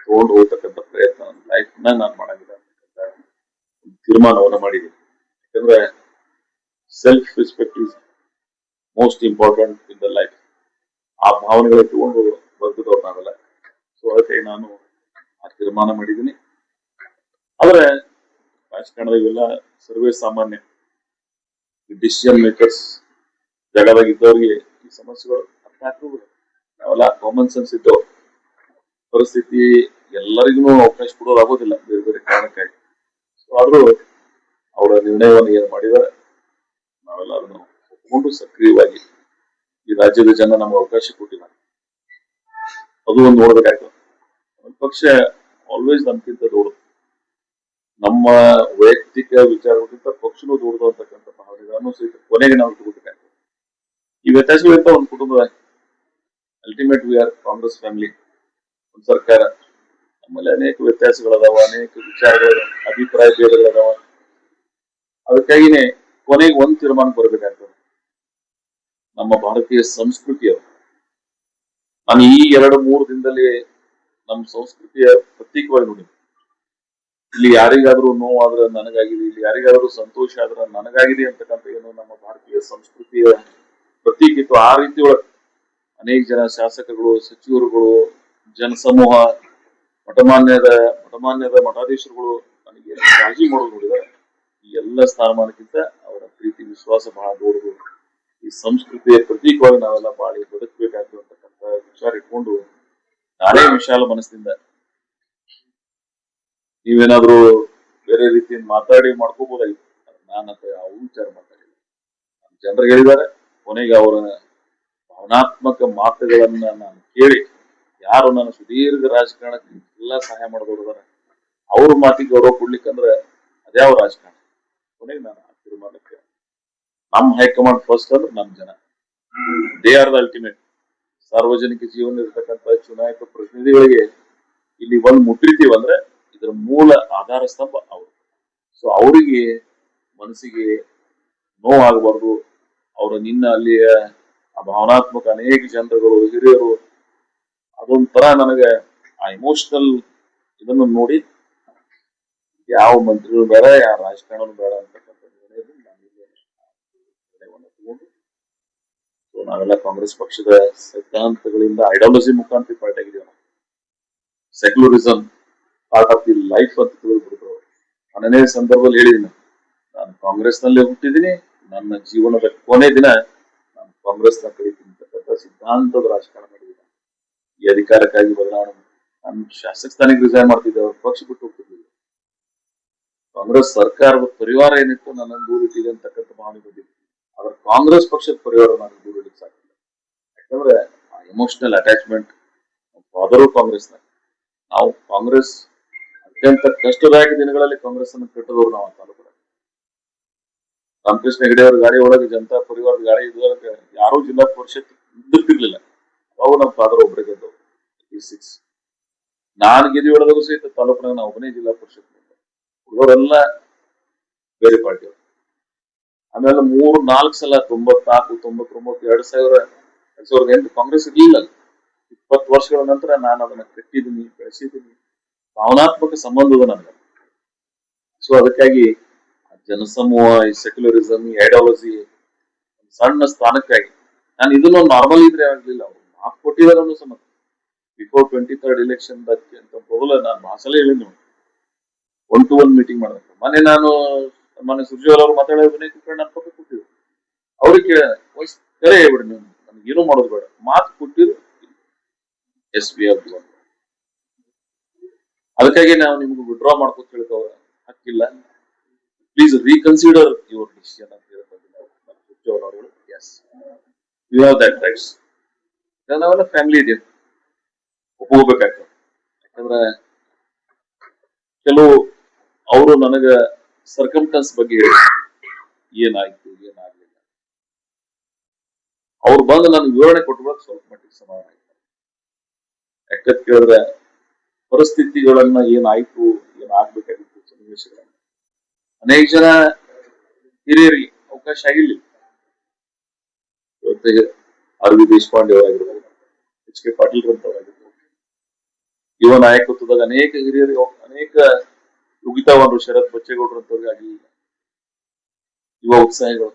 ತಗೊಂಡು ಹೋಗ್ತಕ್ಕಂಥ ಪ್ರಯತ್ನ ನನ್ನ ಲೈಫ್ನ ನಾನು ಮಾಡಂಗಿಲ್ಲ ಅಂತಕ್ಕಂಥ ತೀರ್ಮಾನವನ್ನ ಮಾಡಿದ್ದೀನಿ. ಯಾಕಂದ್ರೆ self respect is most important in the life. ಆ ಭಾವನೆಗಳ ಇಟ್ಟುಕೊಂಡು ಬದುಕಿದವ್ರು ನಾವೆಲ್ಲ. ಸೊ ಅದಕ್ಕೆ ನಾನು ಆ ತೀರ್ಮಾನ ಮಾಡಿದ್ದೀನಿ. ಆದ್ರೆ ರಾಜಕಾರಣದಾಗ ಇವೆಲ್ಲ ಸರ್ವೇ ಸಾಮಾನ್ಯ, ಡಿಸಿಷನ್ ಮೇಕರ್ಸ್ ಜಗದಾಗ ಇದ್ದವ್ರಿಗೆ ಈ ಸಮಸ್ಯೆಗಳು ಅರ್ಥ ಆಗ್ತದೆ. ನಾವೆಲ್ಲ ಕಾಮನ್ ಸೆನ್ಸ್ ಇದ್ದವ್ರು, ಪರಿಸ್ಥಿತಿ ಎಲ್ಲರಿಗೂ ಅವಕಾಶ ಕೊಡೋದಾಗೋದಿಲ್ಲ ಬೇರೆ ಬೇರೆ ಕಾರಣಕ್ಕಾಗಿ. ಸೊ ಆದ್ರೂ ಅವರ ನಿರ್ಣಯವನ್ನು ಏನು ಮಾಡಿದ್ದಾರೆ ನಾವೆಲ್ಲ ಅದನ್ನು ಒಪ್ಪಿಕೊಂಡು ಸಕ್ರಿಯವಾಗಿ ಈ ರಾಜ್ಯದ ಜನ ನಮ್ಗೆ ಅವಕಾಶ ಕೊಟ್ಟಿದ್ದಾರೆ, ಅದು ಒಂದು ನೋಡ್ಬೇಕಾಗ್ತದೆ. ಒಂದು ಪಕ್ಷ ಆಲ್ವೇಸ್ ನಮ್ಗಿಂತ ದೊಡ್ಡದು, ನಮ್ಮ ವೈಯಕ್ತಿಕ ವಿಚಾರಕ್ಕಿಂತ ಪಕ್ಷನೂ ದೊಡ್ಡದು ಅಂತಕ್ಕಂಥ ಭಾವನೆಗಳನ್ನು ಸಹಿತ ಕೊನೆಗೆ ನಾವು ಇಟ್ಕೊಬೇಕಾಗ್ತದೆ. ಈ ವ್ಯತ್ಯಾಸಗಳಿಂದ ಒಂದು ಕುಟುಂಬದ ultimate we are Congress family, ಒಂದು ಸರ್ಕಾರ, ನಮ್ಮಲ್ಲಿ ಅನೇಕ ವ್ಯತ್ಯಾಸಗಳದಾವ, ಅನೇಕ ವಿಚಾರಗಳ ಅಭಿಪ್ರಾಯ ಭೇದಗಳದಾವ. ಅದಕ್ಕಾಗಿನೇ ಕೊನೆಗೆ ಒಂದು ತೀರ್ಮಾನಕ್ಕೆ ಬರಬೇಕಾಗ್ತದೆ. ನಮ್ಮ ಭಾರತೀಯ ಸಂಸ್ಕೃತಿಯ, ನಾನು ಈ 2-3 ದಿನದಲ್ಲಿ ನಮ್ಮ ಸಂಸ್ಕೃತಿಯ ಪ್ರತೀಕವಾಗಿ ನೋಡಿ, ಇಲ್ಲಿ ಯಾರಿಗಾದ್ರೂ ನೋವಾದ್ರೆ ನನಗಾಗಿದೆ, ಇಲ್ಲಿ ಯಾರಿಗಾದ್ರೂ ಸಂತೋಷ ಆದ್ರೆ ನನಗಾಗಿದೆ ಅಂತಕ್ಕಂಥ ಏನು ನಮ್ಮ ಭಾರತೀಯ ಸಂಸ್ಕೃತಿಯ ಪ್ರತೀಕ ಇತ್ತು. ಆ ರೀತಿ ಒಳಗೆ ಅನೇಕ ಜನ ಶಾಸಕರುಗಳು, ಸಚಿವರುಗಳು, ಜನಸಮೂಹ, ಮಠಮಾನ್ಯದ ಮಠಾಧೀಶರುಗಳು ನನಗೆ ಕಾಳಜಿ ಮಾಡೋದು ನೋಡಿದ್ದಾರೆ. ಈ ಎಲ್ಲ ಸ್ಥಾನಮಾನಕ್ಕಿಂತ ಅವರ ಪ್ರೀತಿ ವಿಶ್ವಾಸ ಬಹಳ ದೊಡ್ಡದು. ಈ ಸಂಸ್ಕೃತಿಯ ಪ್ರತೀಕವಾಗಿ ನಾವೆಲ್ಲ ಬಾಳಿ ಬದುಕಬೇಕಾಗ್ತದೆ ಅಂತಕ್ಕಂಥ ವಿಚಾರ ಇಟ್ಕೊಂಡು ನಾನೇ ವಿಶಾಲ ಮನಸ್ಸಿನಿಂದ, ನೀವೇನಾದ್ರೂ ಬೇರೆ ರೀತಿಯಿಂದ ಮಾತಾಡಿ ಮಾಡ್ಕೋಬಹುದಾಗಿತ್ತು, ನಾನಂತ ಯಾವ ವಿಚಾರ ಮಾತಾಡಿಲ್ಲ. ಜನರಿಗೆ ಹೇಳಿದ್ದಾರೆ, ಕೊನೆಗೆ ಅವರ ಭಾವನಾತ್ಮಕ ಮಾತುಗಳನ್ನ ನಾನು ಕೇಳಿ, ಯಾರು ನನ್ನ ಸುದೀರ್ಘ ರಾಜಕಾರಣಕ್ಕೆ ಎಲ್ಲ ಸಹಾಯ ಮಾಡಿದವರು ಅವ್ರ ಮಾತಿಗೆ ಗೌರವ ಕೊಡ್ಲಿಕ್ಕಂದ್ರೆ ಅದ್ಯಾವ ರಾಜಕಾರಣ. ಕೊನೆಗೆ ನಾನು ಆ ತೀರ್ಮಾನಕ್ಕೆ, ನಮ್ಮ ಹೈಕಮಾಂಡ್ ಫಸ್ಟ್ ಅಂದ್ರೆ ನಮ್ಮ ಜನ, ದೇ ಆರ್ ದ ಅಲ್ಟಿಮೇಟ್. ಸಾರ್ವಜನಿಕ ಜೀವನ ಇರತಕ್ಕಂಥ ಚುನಾಯಿತ ಪ್ರತಿನಿಧಿಗಳಿಗೆ ಇಲ್ಲಿ ಒಂದ್ ಮುಟ್ರಿತೀವಂದ್ರೆ ಇದರ ಮೂಲ ಆಧಾರ ಸ್ತಂಭ ಅವರು. ಸೊ ಅವರಿಗೆ ಮನಸ್ಸಿಗೆ ನೋವಾಗಬಾರ್ದು. ಅವರು ನಿನ್ನ ಅಲ್ಲಿಯ ಆ ಭಾವನಾತ್ಮಕ ಅನೇಕ ಜನರುಗಳು, ಹಿರಿಯರು, ಅದೊಂಥರ ನನಗೆ ಆ ಇಮೋಷನಲ್ ಇದನ್ನು ನೋಡಿ ಯಾವ ಮಂತ್ರಿಗಳು ಬೇಡ, ಯಾವ ರಾಜಕಾರಣ ಬೇಡ ಅಂತಕ್ಕಂಥ ನಿರ್ಣಯವನ್ನು ತಗೊಂಡು, ಸೊ ನಾವೆಲ್ಲ ಕಾಂಗ್ರೆಸ್ ಪಕ್ಷದ ಸಿದ್ಧಾಂತಗಳಿಂದ ಐಡಿಯಾಲಜಿ ಮುಖಾಂತರ ಪಾರ್ಟಿ ಆಗಿದ್ದೇವೆ. Secularism part of the life ಅಂತ ತಿಳಿದ್ಬಿಡ್ತು. ನಾನೇ ಸಂದರ್ಭದಲ್ಲಿ ಹೇಳಿದ್ದೀನಿ, ನಾನು ಕಾಂಗ್ರೆಸ್ ನಲ್ಲಿ ಹುಟ್ಟಿದ್ದೀನಿ, ನನ್ನ ಜೀವನದ ಕೊನೆ ದಿನ ನಾನು ಕಾಂಗ್ರೆಸ್ ನ ಕಲಿತೀನಿ ಅಂತಕ್ಕಂಥ ಸಿದ್ಧಾಂತದ ರಾಜಕಾರಣ ಮಾಡಿದ್ದೀನಿ. ಈ ಅಧಿಕಾರಕ್ಕಾಗಿ ಬದಲಾವಣೆ, ನಾನು ಶಾಸಕ ಸ್ಥಾನಕ್ಕೆ ರಿಸೈನ್ ಮಾಡ್ತಿದ್ದೆ, ಅವ್ರ ಪಕ್ಷ ಬಿಟ್ಟು ಹೋಗ್ತಿರ್ಲಿಲ್ಲ. ಕಾಂಗ್ರೆಸ್ ಸರ್ಕಾರದ ಪರಿವಾರ ಏನಿತ್ತು ನನ್ನನ್ನು ದೂರ ಇಟ್ಟಿದೆ ಅಂತಕ್ಕಂಥ ಭಾವನೆ ಬಂದಿತ್ತು. ಆದ್ರೆ ಕಾಂಗ್ರೆಸ್ ಪಕ್ಷದ ಪರಿವಾರ ನಾನು ದೂರ ಇಡಲಿಕ್ಕೆ ಸಾಕಿಲ್ಲ. ಯಾಕಂದ್ರೆ ಆ ಎಮೋಷನಲ್ ಅಟ್ಯಾಚ್ಮೆಂಟ್, ಫಾದರು ಕಾಂಗ್ರೆಸ್ನ, ನಾವು ಕಾಂಗ್ರೆಸ್ ಅತ್ಯಂತ ಕಷ್ಟದಾಯಕ ದಿನಗಳಲ್ಲಿ ಕಾಂಗ್ರೆಸ್ ಅನ್ನು ಕಟ್ಟಿದವರು ನಾವು ತಾಲೂಕು ರಾಮಕೃಷ್ಣ ಹೆಗಡೆ ಅವರ ಗಾಡಿ ಒಳಗೆ ಜನತಾ ಪರಿವಾರದ ಗಾಡಿ ಇದ್ರೊಳಗೆ ಯಾರೂ ಜಿಲ್ಲಾ ಪರಿಷತ್ ಇದ್ದಿರ್ತಿರ್ಲಿಲ್ಲ. ಅವು ನಮ್ಮ ಫಾದರ್ ಒಬ್ಬರೇ ಗೆದ್ದವು. 86 ನಾನು ಗೆದ್ದಿ ಒಳಗೂ ಸಹಿತ ತಾಲೂಕಿನಾಗ ನಾವು ಒಬ್ಬನೇ ಜಿಲ್ಲಾ ಪರಿಷತ್ ಉಳಿದವರೆಲ್ಲ ಬೇರೆ ಪಾರ್ಟಿ. ಆಮೇಲೆ 3-4 ಸಲ 94, 99, 2008 ಕಾಂಗ್ರೆಸ್ ಇರ್ಲಿಲ್ಲ. 20 ವರ್ಷಗಳ ನಂತರ ನಾನು ಅದನ್ನ ಕಟ್ಟಿದ್ದೀನಿ, ಬೆಳೆಸಿದ್ದೀನಿ. ಭಾವನಾತ್ಮಕ ಸಂಬಂಧದ ನನಗೆ. ಸೊ ಅದಕ್ಕಾಗಿ ಜನಸಮೂಹ, ಈ ಸೆಕ್ಯುಲರಿಸಮ್, ಈ ಐಡಿಯಾಲಜಿ ಸಣ್ಣ ಸ್ಥಾನಕ್ಕಾಗಿ ನಾನು ಇದನ್ನು ನಾರ್ಮಲ್ ಇದ್ರೆ ಆಗ್ಲಿಲ್ಲ. ಅವರು ಮಾತು ಕೊಟ್ಟಿದ್ದಾರೆ ಅನ್ನೋ ಸಮಯ ಬಿಫೋರ್ 23rd ಎಲೆಕ್ಷನ್ ಅಂತ ಮೊದಲ ನಾನು ಭಾಷೆಲ್ಲೇ ಹೇಳಿದ್ನು 1-to-1 ಮೀಟಿಂಗ್ ಮಾಡಬೇಕು. ಮೊನ್ನೆ ಸುರ್ಜೇವಾಲ ಅವರು ಮಾತಾಡೋ ವಿನಯ್ ಕುಲಕರ್ಣಿ ನನ್ನ ಪಕ್ಕ ಕೊಟ್ಟಿದ್ರು. ಅವ್ರಿಗೆ ಕರೆ ಹೇಳ್ಬಿಡಿ, ನೀವು ನನಗೆ ಏನೂ ಮಾಡೋದು ಬೇಡ, ಮಾತು ಕೊಟ್ಟಿರು. ಎಸ್ ವಿ ಆರ್ ಅದಕ್ಕಾಗಿ ನಾವು ನಿಮ್ಗೆ ವಿಡ್ರಾ ಮಾಡ್ಕೊತ ಹೇಳ್ಕೋ ಹಕ್ಕಿಲ್ಲ. ಪ್ಲೀಸ್ ರೀಕನ್ಸಿಡರ್ ಯುವರ್ ಡಿಸಿಷನ್ ಅಂತ ಹೇಳ್ತಾರೆ. Yes you have that rights. ನಾವೆಲ್ಲ ಫ್ಯಾಮಿಲಿ ಇದೆ, ಒಪ್ಕೋಬೇಕಾಗ್ತದೆ. ಯಾಕಂದ್ರೆ ಕೆಲವು ಅವರು ನನಗ ಸರ್ಕಮ್ಟನ್ಸ್ ಬಗ್ಗೆ ಹೇಳಿ ಏನಾಯ್ತು ಏನಾಗ್ಲಿಲ್ಲ, ಅವ್ರು ಬಂದು ನನಗೆ ವಿವರಣೆ ಕೊಟ್ಬಿಡಕ್ ಸ್ವಲ್ಪ ಮಟ್ಟಿಗೆ ಸಮಾಧಾನ ಆಯ್ತು. ಯಾಕಂತ ಕೇಳಿದ್ರೆ ಪರಿಸ್ಥಿತಿಗಳನ್ನ ಏನಾಯ್ತು, ಏನಾಗ್ಬೇಕಾಗಿತ್ತು ಸನ್ನಿವೇಶಗಳನ್ನ ಅನೇಕ ಜನ ಹಿರಿಯರಿಗೆ ಅವಕಾಶ ಆಗಿರ್ಲಿಲ್ಲ. ಇವತ್ತಿಗೆ ಆರ್ ವಿ ದೇಶಪಾಂಡೆ ಅವರಾಗಿರ್ಬೋದು, ಎಚ್ ಕೆ ಪಾಟೀಲ್ ರಂತವರಾಗಿರ್ಬೋದು, ಯುವ ನಾಯಕತ್ವದಾಗ ಅನೇಕ ಹಿರಿಯರು, ಅನೇಕ ಮುಗಿತಾವಂದ್ರು, ಶರತ್ ಬಚ್ಚೇಗೌಡರಂತವ್ರಿಗೆ ಆಗಲಿಲ್ಲ. ಯುವ ಉತ್ಸಾಹಿಗಳು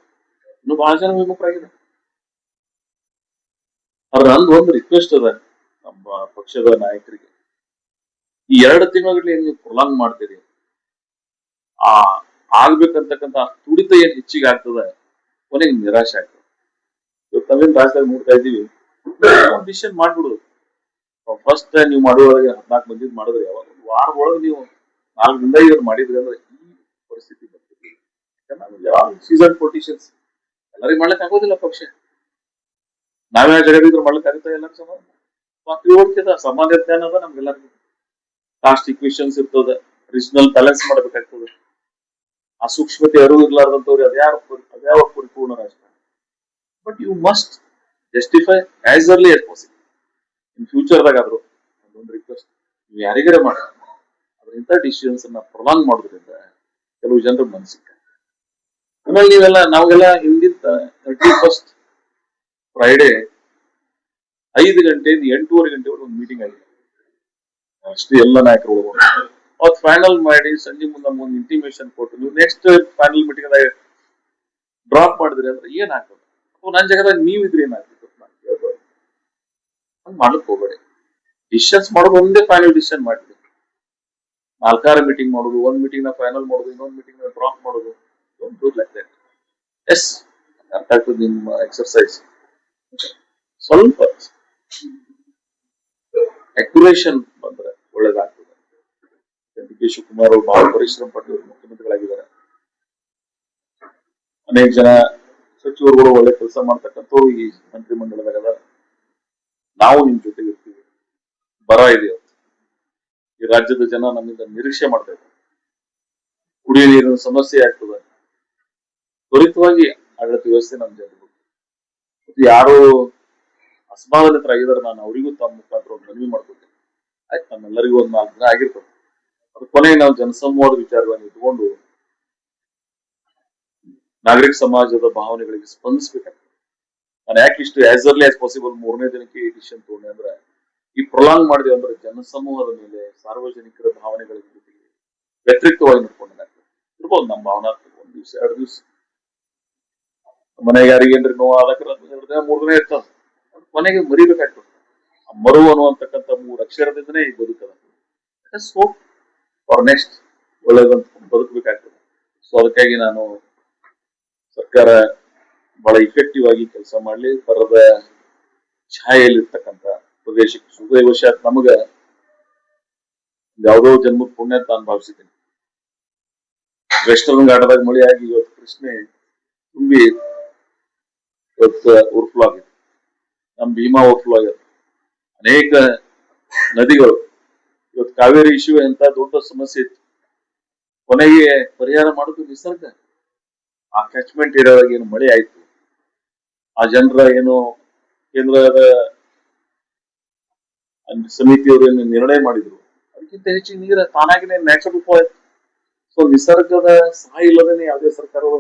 ಇನ್ನು ಬಹಳ ಜನ ವಿಮುಖರಾಗಿದ್ದಾರೆ. ಆದ್ರೆ ನಂದು ಒಂದು ರಿಕ್ವೆಸ್ಟ್ ಅದ ನಮ್ಮ ಪಕ್ಷದ ನಾಯಕರಿಗೆ, ಈ 2 ತಿಂಗಳಲ್ಲಿ ಏನ್ ನೀವು ಪ್ರೊಲಾಂಗ್ ಮಾಡ್ತೀರಿ, ಆಗ್ಬೇಕಂತಕ್ಕಂತ ತುಡಿತ ಏನ್ ಹೆಚ್ಚಿಗೆ ಆಗ್ತದೆ, ಕೊನೆಗೆ ನಿರಾಶೆ ಆಗ್ತದೆ. ಇವತ್ತು ನಾವೇನ್ ರಾಜ್ಯದಾಗ ನೋಡ್ತಾ ಇದ್ದೀವಿ, ಡಿಸಿಷನ್ ಮಾಡ್ಬಿಡುದು. ಫಸ್ಟ್ ನೀವು ಮಾಡುವವರೆಗೆ 14 ಮಂದಿ ಮಾಡಿದ್ರೆ ಯಾವಾಗ ಒಂದು ವಾರ ಒಳಗೆ ನೀವು 4 ದಿಂದ 5 ಮಾಡಿದ್ರಿ ಅಂದ್ರೆ ಈ ಪರಿಸ್ಥಿತಿ ಬರ್ತಿರ್ಲಿಲ್ಲ. ಯಾಕಂದ್ರೆ ಸೀಸನ್ ಪೊಲಿಟಿಷಿಯನ್ಸ್ ಎಲ್ಲರಿಗೂ ಮಾಡ್ಲಿಕ್ಕೆ ಆಗೋದಿಲ್ಲ. ಪಕ್ಷ ನಾವೇ ಜಗದಿದ್ರು ಮಾಡ್ಲಿಕ್ಕೆ ಆಗುತ್ತೆ ಎಲ್ಲರಿಗೂ ಸಮಾನ ತಿಳುವಳಿಕೆ ಸಾಮಾನ್ಯ ಜ್ಞಾನ ಅದ ನಮ್ಗೆಲ್ಲರಿಗೂ. ಕಾಸ್ಟ್ ಇಕ್ವೇಶನ್ಸ್ ಇರ್ತದೆ, ರೀಜನಲ್ ಬ್ಯಾಲೆನ್ಸ್ ಮಾಡ್ಬೇಕಾಗ್ತದೆ. ಆ ಸೂಕ್ಷ್ಮತೆ ಅರಿವು ಇರ್ಲಾರ್ದಂತವ್ರು ಅದ್ಯಾವ ಪರಿಪೂರ್ಣ ರಾಜಕಾರಣ. But you must justify as early as possible. In ಫ್ಯೂಚರ್ದಾಗ ಆದ್ರು ಒಂದು ರಿಕ್ವೆಸ್ಟ್, ನೀವು ಯಾರಿಗಾರ ಮಾಡಿ ಅದ್ರ ಇಂಥ ಡಿಸಿಷನ್ಸ್ ಅನ್ನ ಪ್ರೊಲಾಂಗ್ ಮಾಡೋದ್ರಿಂದ ಕೆಲವು ಜನರ ಮನಸ್ಸಿಗೆ. ಆಮೇಲೆ ನಾವೆಲ್ಲ ಹಿಂದಿದ್ದ 31st ಫ್ರೈಡೆ 5 ಗಂಟೆಯಿಂದ 8:30 ಗಂಟೆವರೆಗೆ ಒಂದು ಮೀಟಿಂಗ್ ಆಗಿದೆ. ಅಷ್ಟು ಎಲ್ಲ ನಾಯಕರು ಅವತ್ತು ಫೈನಲ್ ಮಾಡಿ ಸಂಜೆ ಮುಂದೆ ಒಂದು ಇಂಟಿಮೇಷನ್ ಕೊಟ್ಟು ನೀವು ನೆಕ್ಸ್ಟ್ ಫೈನಲ್ ಮೀಟಿಂಗ್ ಡ್ರಾಪ್ ಮಾಡಿದ್ರಿ ಅಂದ್ರೆ ಏನಾಗ್ತದೆ, ನನ್ನ ಜಾಗದಾಗ ನೀವಿದ್ರೆ ಏನಾಗ್ತಿತ್ತು ನಾನು ಕೇಳ್ಬೋದು. ಹಂಗ್ ಮಾಡ್ಲಿಕ್ಕೆ ಹೋಗ್ಬೇಡಿ. ಡಿಸಿಷನ್ಸ್ ಮಾಡೋದು ಒಂದೇ ಫೈನಲ್ ಡಿಸಿಷನ್ ಮಾಡಿದ್ರಿ. 4 ಮೀಟಿಂಗ್ ಮಾಡೋದು, ಒಂದ್ ಮೀಟಿಂಗ್ ನ ಫೈನಲ್ ಮಾಡೋದು, ಇನ್ನೊಂದು ಮೀಟಿಂಗ್ ನ ಡ್ರಾಪ್ ಮಾಡೋದು, ಎಸ್ ಅರ್ಥ ಆಗ್ತದೆ ನಿಮ್ಮ ಎಕ್ಸರ್ಸೈಸ್. ಸ್ವಲ್ಪ ಅಕ್ಯುರೇಷನ್ ಬಂದ್ರೆ ಒಳ್ಳೇದಾಗ್ತದೆ. ಡಿ ಕೆ ಶಿವಕುಮಾರ್ ಅವರು ಬಹಳ ಪರಿಶ್ರಮ ಪಟ್ಟು ಮುಖ್ಯಮಂತ್ರಿಗಳಾಗಿದ್ದಾರೆ. ಅನೇಕ ಜನ ಸಚಿವರುಗಳು ಒಳ್ಳೆ ಕೆಲಸ ಮಾಡ್ತಕ್ಕಂಥವ್ರು ಈ ಮಂತ್ರಿಮಂಡಲದಾಗ ನಾವು ನಿಮ್ ಜೊತೆಗೆ ಇರ್ತೀವಿ. ಬರ ಇದೆ, ಈ ರಾಜ್ಯದ ಜನ ನಮ್ಮಿಂದ ನಿರೀಕ್ಷೆ ಮಾಡ್ತಾ ಇದ್ದಾರೆ. ಕುಡಿಯ ನೀರಿನ ಸಮಸ್ಯೆ ಆಗ್ತದೆ, ತ್ವರಿತವಾಗಿ ಆಡಳಿತ ವ್ಯವಸ್ಥೆ ನಮ್ಮ ಜನರು ಯಾರು ಅಸಮಾಧಾನಿತರಾಗಿದ್ದಾರೆ, ನಾನು ಅವರಿಗೂ ತಮ್ಮ ಮುಖಾಂತರ ಒಂದು ಮನವಿ ಮಾಡ್ಕೊಳ್ತೇನೆ. ಆಯ್ತು, ನಮ್ಮೆಲ್ಲರಿಗೂ ಒಂದು 4 ದಿನ ಆಗಿರ್ತದೆ. ಅದ್ರ ಕೊನೆಗೆ ನಾವು ಜನಸಮೂಹದ ವಿಚಾರಗಳನ್ನು ಇಟ್ಕೊಂಡು ನಾಗರಿಕ ಸಮಾಜದ ಭಾವನೆಗಳಿಗೆ ಸ್ಪಂದಿಸಬೇಕಾಗ್ತದೆ. ನಾನು ಯಾಕೆ ಇಷ್ಟು ಆಸ್ ಅರ್ಲಿ ಆಸ್ ಪಾಸಿಬಲ್ 3ನೇ ದಿನಕ್ಕೆ ಡಿಸಿಷನ್ ತಗೊಂಡೆ ಅಂದ್ರೆ, ಈ ಪ್ರೊಲಾಂಗ್ ಮಾಡಿದೆ ಅಂದ್ರೆ ಜನಸಮೂಹದ ಮೇಲೆ ಸಾರ್ವಜನಿಕರ ಭಾವನೆಗಳ ಜೊತೆಗೆ ವ್ಯತಿರಿಕ್ತವಾಗಿ ನೋಡ್ಕೊಂಡಾಗ್ತದೆ. ಇರ್ಬೋದು ನಮ್ಮ ಭಾವನಾತ್ಮಕ 1 ದಿವಸ 2 ದಿವಸ ಮನೆಗೆ ಯಾರಿಗೇನ್ರಿ ನೋವು ಆದಕ್ಕೆ 2 ದಿನ 3 ದಿನ ಇರ್ತದೆ. ಕೊನೆಗೆ ಮರಿಬೇಕಾಗ್ತದೆ. ಮರು ಅನ್ನುವಂತಕ್ಕಂಥ 3 ಅಕ್ಷರದಿಂದನೇ ಈ ಬದುಕದ. ಹೋಪ್ ಫಾರ್ ನೆಕ್ಸ್ಟ್ ಒಳ್ಳೇದಂತ ಬದುಕಬೇಕಾಗ್ತದೆ. ಸೊ ಅದಕ್ಕಾಗಿ ನಾನು ಸರ್ಕಾರ ಬಹಳ ಇಫೆಕ್ಟಿವ್ ಆಗಿ ಕೆಲಸ ಮಾಡ್ಲಿ. ಬರದ ಛಾಯೆಯಲ್ಲಿರ್ತಕ್ಕಂಥ ಪ್ರದೇಶಕ್ಕೆ ಸುದೈವಶಾತ್ ನಮಗ ಯಾವುದೋ ಜನ್ಮದ ಪುಣ್ಯ ಅಂತ ನಾನು ಭಾವಿಸಿದ್ದೀನಿ. ವೆಸ್ಟರ್ನ್ ಘಾಟದಾಗ ಮಳೆ ಆಗಿ ಇವತ್ತು ಕೃಷ್ಣೆ ತುಂಬಿ ಇವತ್ತು ಓವರ್ಫ್ಲೋ ಆಗಿದೆ. ನಮ್ಮ ಭೀಮಾ ಓವರ್ಫ್ಲೋ ಆಗಿದೆ. ಅನೇಕ ನದಿಗಳು ಇವತ್ತು ಇವತ್ತು ಕಾವೇರಿ ಇಶ್ಯೂ ಎಂತ ದೊಡ್ಡ ಸಮಸ್ಯೆ ಇತ್ತು, ಕೊನೆಗೆ ಪರಿಹಾರ ಮಾಡೋದು ನಿಸರ್ಗ. ಆ ಕ್ಯಾಚ್ಮೆಂಟ್ ಏರಿಯಾದಾಗ ಏನು ಮಳೆ ಆಯ್ತು, ಆ ಜನರ ಏನು ಕೇಂದ್ರದ ಸಮಿತಿಯವರು ಏನು ನಿರ್ಣಯ ಮಾಡಿದ್ರು, ಅದಕ್ಕಿಂತ ಹೆಚ್ಚಿನ ನೀರ ತಾನಾಗಿನೇ ನ್ಯಾಚುರಲ್ ಫ್ಲೋ ಆಯ್ತು. ಸೊ ನಿಸರ್ಗದ ಸಹಾಯ ಇಲ್ಲದೇನೆ ಯಾವುದೇ ಸರ್ಕಾರಗಳು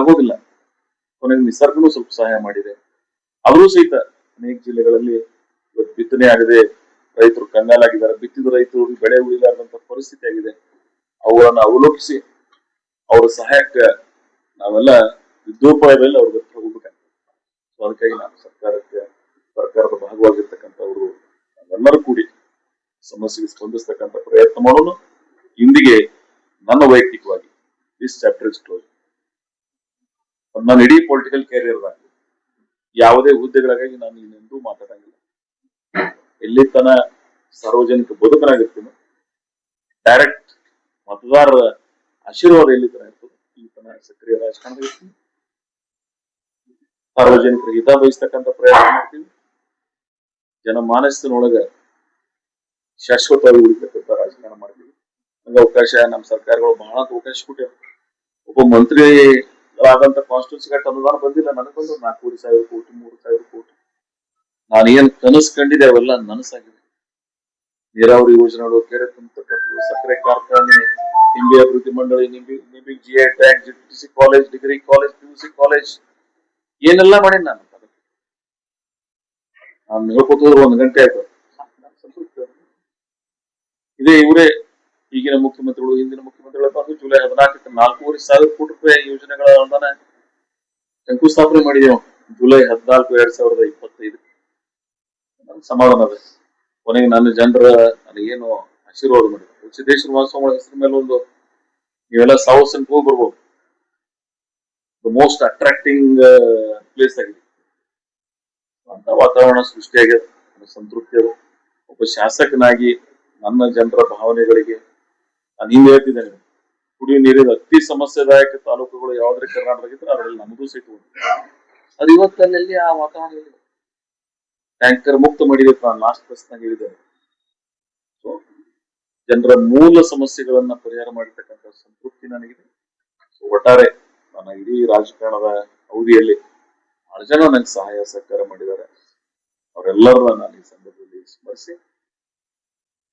ಆಗೋದಿಲ್ಲ. ಕೊನೆಗೆ ನಿಸರ್ಗನೂ ಸ್ವಲ್ಪ ಸಹಾಯ ಮಾಡಿದೆ. ಆದರೂ ಸಹಿತ ಅನೇಕ ಜಿಲ್ಲೆಗಳಲ್ಲಿ ಇವತ್ತು ಬಿತ್ತನೆ ಆಗದೆ ರೈತರು ಕಂಗಾಲಾಗಿದ್ದಾರೆ. ಬಿತ್ತಿದ ರೈತರು ಬೆಳೆ ಉಳಿಲಾರದಂತ ಪರಿಸ್ಥಿತಿ ಆಗಿದೆ. ಅವುಗಳನ್ನು ಅವಲೋಕಿಸಿ ಅವರ ಸಹಾಯಕ್ಕೆ ನಾವೆಲ್ಲ ಯುದ್ಧೋಪಾಯದಲ್ಲಿ ಅವ್ರ ಹತ್ರ ಹೋಗ್ಬೇಕಾಗ್ತದೆ. ಸೊ ಅದಕ್ಕಾಗಿ ನಾನು ಸರ್ಕಾರದ ಭಾಗವಾಗಿರ್ತಕ್ಕಂಥವ್ರು ನಾವೆಲ್ಲರೂ ಕೂಡಿ ಸಮಸ್ಯೆಗೆ ಸ್ಪಂದಿಸ್ತಕ್ಕಂಥ ಪ್ರಯತ್ನ ಮಾಡೋಣ. ಇಂದಿಗೆ ನನ್ನ ವೈಯಕ್ತಿಕವಾಗಿ ದಿಸ್ ಚಾಪ್ಟರ್ ಇಸ್ ಕ್ಲೋಸ್. ನನ್ನ ಇಡೀ ಪೊಲಿಟಿಕಲ್ ಕ್ಯಾರಿಯರ್ದಾಗ ಯಾವುದೇ ಹುದ್ದೆಗಳಿಗಾಗಿ ನಾನು ಇನ್ನೆಂದೂ ಮಾತಾಡಂಗಿಲ್ಲ. ಎಲ್ಲಿ ತನ ಸಾರ್ವಜನಿಕ ಬದುಕನಾಗಿರ್ತೀನಿ, ಡೈರೆಕ್ಟ್ ಮತದಾರರ ಆಶೀರ್ವಾದ ಎಲ್ಲಿ ತನ ಇರ್ತದೆ ಈ ತನ ಸಕ್ರಿಯ ರಾಜಕಾರಣದಾಗ ಇರ್ತೀನಿ. ಸಾರ್ವಜನಿಕರ ಹಿತ ಬಯಸ್ತಕ್ಕಂಥ ಪ್ರಯತ್ನ ಮಾಡ್ತೀವಿ. ಜನಮಾನಸದೊಳಗ ಶಾಶ್ವತವಾಗಿ ಉಳಿತಕ್ಕಂಥ ರಾಜಕಾರಣ ಮಾಡ್ತೀವಿ. ನಂಗೆ ಅವಕಾಶ ನಮ್ಮ ಸರ್ಕಾರಗಳು ಬಹಳ ಅವಕಾಶ ಕೊಟ್ಟಿವೆ. ಒಬ್ಬ ಮಂತ್ರಿ ಆದಂತ ಕಾನ್ಸ್ಟಿಟ್ಯೂನ್ಸಿ ಅನುದಾನ ಬಂದಿಲ್ಲ, ನನಗೆ ಬಂದು 4,000 ಕೋಟಿ 3,000 ಕೋಟಿ. ನಾನು ಏನ್ ಕನಸು ಕಂಡಿದ್ದೆ ಅವೆಲ್ಲ ನನಸಾಗಿದೆ. ನೀರಾವರಿ ಯೋಜನೆಗಳು, ಕೆರೆ ತುಂಬತಕ್ಕಂಥದ್ದು, ಸಕ್ಕರೆ ಕಾರ್ಖಾನೆ, ನಿಂಬೆ ಅಭಿವೃದ್ಧಿ ಮಂಡಳಿ, ನಿಂಬೆ GI tank, GTC college, degree college, PUC college, ಏನೆಲ್ಲ ಮಾಡೀನಿ ನಾನು. ಹೇಳ್ಕೊತೋದ್ರು 1 ಗಂಟೆ ಆಯ್ತು. ಇದೇ ಇವರೇ ಈಗಿನ ಮುಖ್ಯಮಂತ್ರಿಗಳು, ಹಿಂದಿನ ಮುಖ್ಯಮಂತ್ರಿಗಳ ಬಂದು ಜುಲೈ 14ಕ್ಕೆ 4,500 ಕೋಟಿ ರೂಪಾಯಿ ಯೋಜನೆಗಳ ಅನುದಾನ ಶಂಕುಸ್ಥಾಪನೆ ಮಾಡಿದೆವು. ಜುಲೈ 14, 2025. ಸಮಾಧಾನ ಅದ. ಕೊನೆಗೆ ನನ್ನ ಜನರ ನನಗೇನು ಆಶೀರ್ವಾದ ಮಾಡಿದ್ರು. ಸಿದ್ದೇಶ್ವರ ಮಹಾಸ್ವಾಮಿಗಳ ಹೆಸರ ಮೇಲೆ ಒಂದು ನೀವೆಲ್ಲ ಸಾಹಸಕ್ಕೆ ಹೋಗಿ ಬರ್ಬೋದು. ದ ಮೋಸ್ಟ್ ಅಟ್ರಾಕ್ಟಿಂಗ್ ಪ್ಲೇಸ್ ಆಗಿದೆ. ಅಂತ ವಾತಾವರಣ ಸೃಷ್ಟಿಯಾಗಿದೆ. ಸಂತೃಪ್ತಿ ಅದು. ಒಬ್ಬ ಶಾಸಕನಾಗಿ ನನ್ನ ಜನರ ಭಾವನೆಗಳಿಗೆ ನಾನು ಹಿಂದೆ ಹೇಳ್ತಿದ್ದೇನೆ. ಕುಡಿಯುವ ನೀರಿನ ಅತಿ ಸಮಸ್ಯೆದಾಯಕ ತಾಲೂಕುಗಳು ಯಾವ್ದ್ರ ಕರ್ನಾಟಕದಾಗ ಇದ್ರೆ ಅದರಲ್ಲಿ ನಮಗೂ ಸಹಿತ ಅದು ಇವತ್ತಲ್ಲಿ ಆ ವಾತಾವರಣ ಇದೆ. ಟ್ಯಾಂಕರ್ ಮುಕ್ತ ಮಾಡಿದೆ ನಾನು ಲಾಸ್ಟ್ ಪ್ರಶ್ನೆ ಹೇಳಿದ್ದೇನೆ. ಸೊ ಜನರ ಮೂಲ ಸಮಸ್ಯೆಗಳನ್ನ ಪರಿಹಾರ ಮಾಡಿರ್ತಕ್ಕಂಥ ಸಂತೃಪ್ತಿ ನನಗಿದೆ. ಸೊ ಒಟ್ಟಾರೆ ನನ್ನ ಇಡೀ ರಾಜಕಾರಣದ ಅವಧಿಯಲ್ಲಿ ಬಹಳ ಜನ ನಂಗೆ ಸಹಾಯ ಸಹಕಾರ ಮಾಡಿದ್ದಾರೆ. ಅವರೆಲ್ಲರನ್ನ ನಾನು ಈ ಸಂದರ್ಭದಲ್ಲಿ ಸ್ಮರಿಸಿ,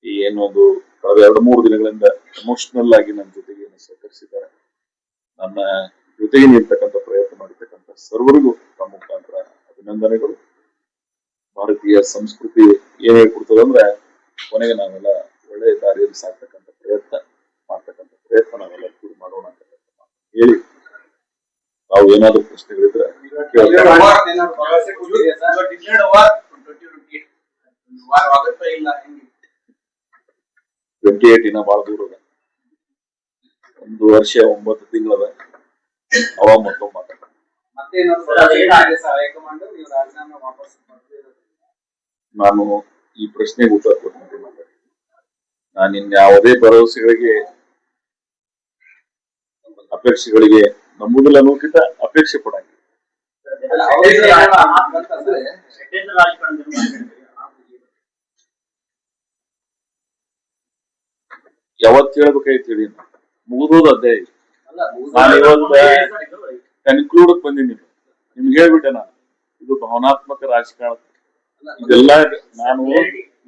ಈ ಏನೊಂದು ಕಳೆದ 2-3 ದಿನಗಳಿಂದ ಎಮೋಷನಲ್ ಆಗಿ ನನ್ನ ಜೊತೆಗೆ ಸಹಕರಿಸಿದ್ದಾರೆ, ನನ್ನ ಜೊತೆಗೆ ನಿಲ್ತಕ್ಕಂಥ ಪ್ರಯತ್ನ ಮಾಡಿರ್ತಕ್ಕಂಥ ಸರ್ವರಿಗೂ ತಮ್ಮ ಮುಖಾಂತರ ಅಭಿನಂದನೆಗಳು. ಭಾರತೀಯ ಸಂಸ್ಕೃತಿ ಏನ್ ಹೇಳ್ಕೊಡ್ತದೆ ಅಂದ್ರೆ ಕೊನೆಗೆ ನಾವೆಲ್ಲ ಒಳ್ಳೆಯ ದಾರಿಯಲ್ಲಿ ಸಾಕ್ತಕ್ಕಂಥ ಮಾಡ್ತಕ್ಕಂಥ ಪ್ರಯತ್ನ ನಾವೆಲ್ಲ ಕೂಡಿ ಮಾಡೋಣ ಅಂತ ಹೇಳಿ, ನಾವು ಏನಾದ್ರು ಪ್ರಶ್ನೆಗಳಿದ್ರೆ 28 ಇನ್ನ ಬಹಳ ದೂರ ಅದ. 1 ವರ್ಷ 9 ತಿಂಗಳದ. ಅವಾಗ ಮತ್ತೊಮ್ಮೆ ಮಾತಾಡ. ನಾನು ಈ ಪ್ರಶ್ನೆಗೆ ಉತ್ತರ ಕೊಡ್ತೀನಿ. ನಾನು ಇನ್ಯಾವುದೇ ಭರವಸೆಗಳಿಗೆ ಅಪೇಕ್ಷೆಗಳಿಗೆ ನಂಬುದಿಲ್ಲ ಅನ್ನೋಕ್ಕಿಂತ ಅಪೇಕ್ಷೆ ಪಡಂಗಿಲ್ಲ. ಯಾವತ್ತು ಹೇಳ್ಬೇಕಾಯ್ತು ಹೇಳಿ, ಮುಗಿದೋದು ಅಧ್ಯಾಯ. ನಾನು ಇವತ್ತ ಕನ್ಕ್ಲೂಡ್ ಬಂದಿನಿ. ನಿಮ್ಗೆ ಹೇಳ್ಬಿಟ್ಟೆ ನಾನು, ಇದು ಭಾವನಾತ್ಮಕ ರಾಜಕಾರಣ. ಇದೆಲ್ಲ ನಾನು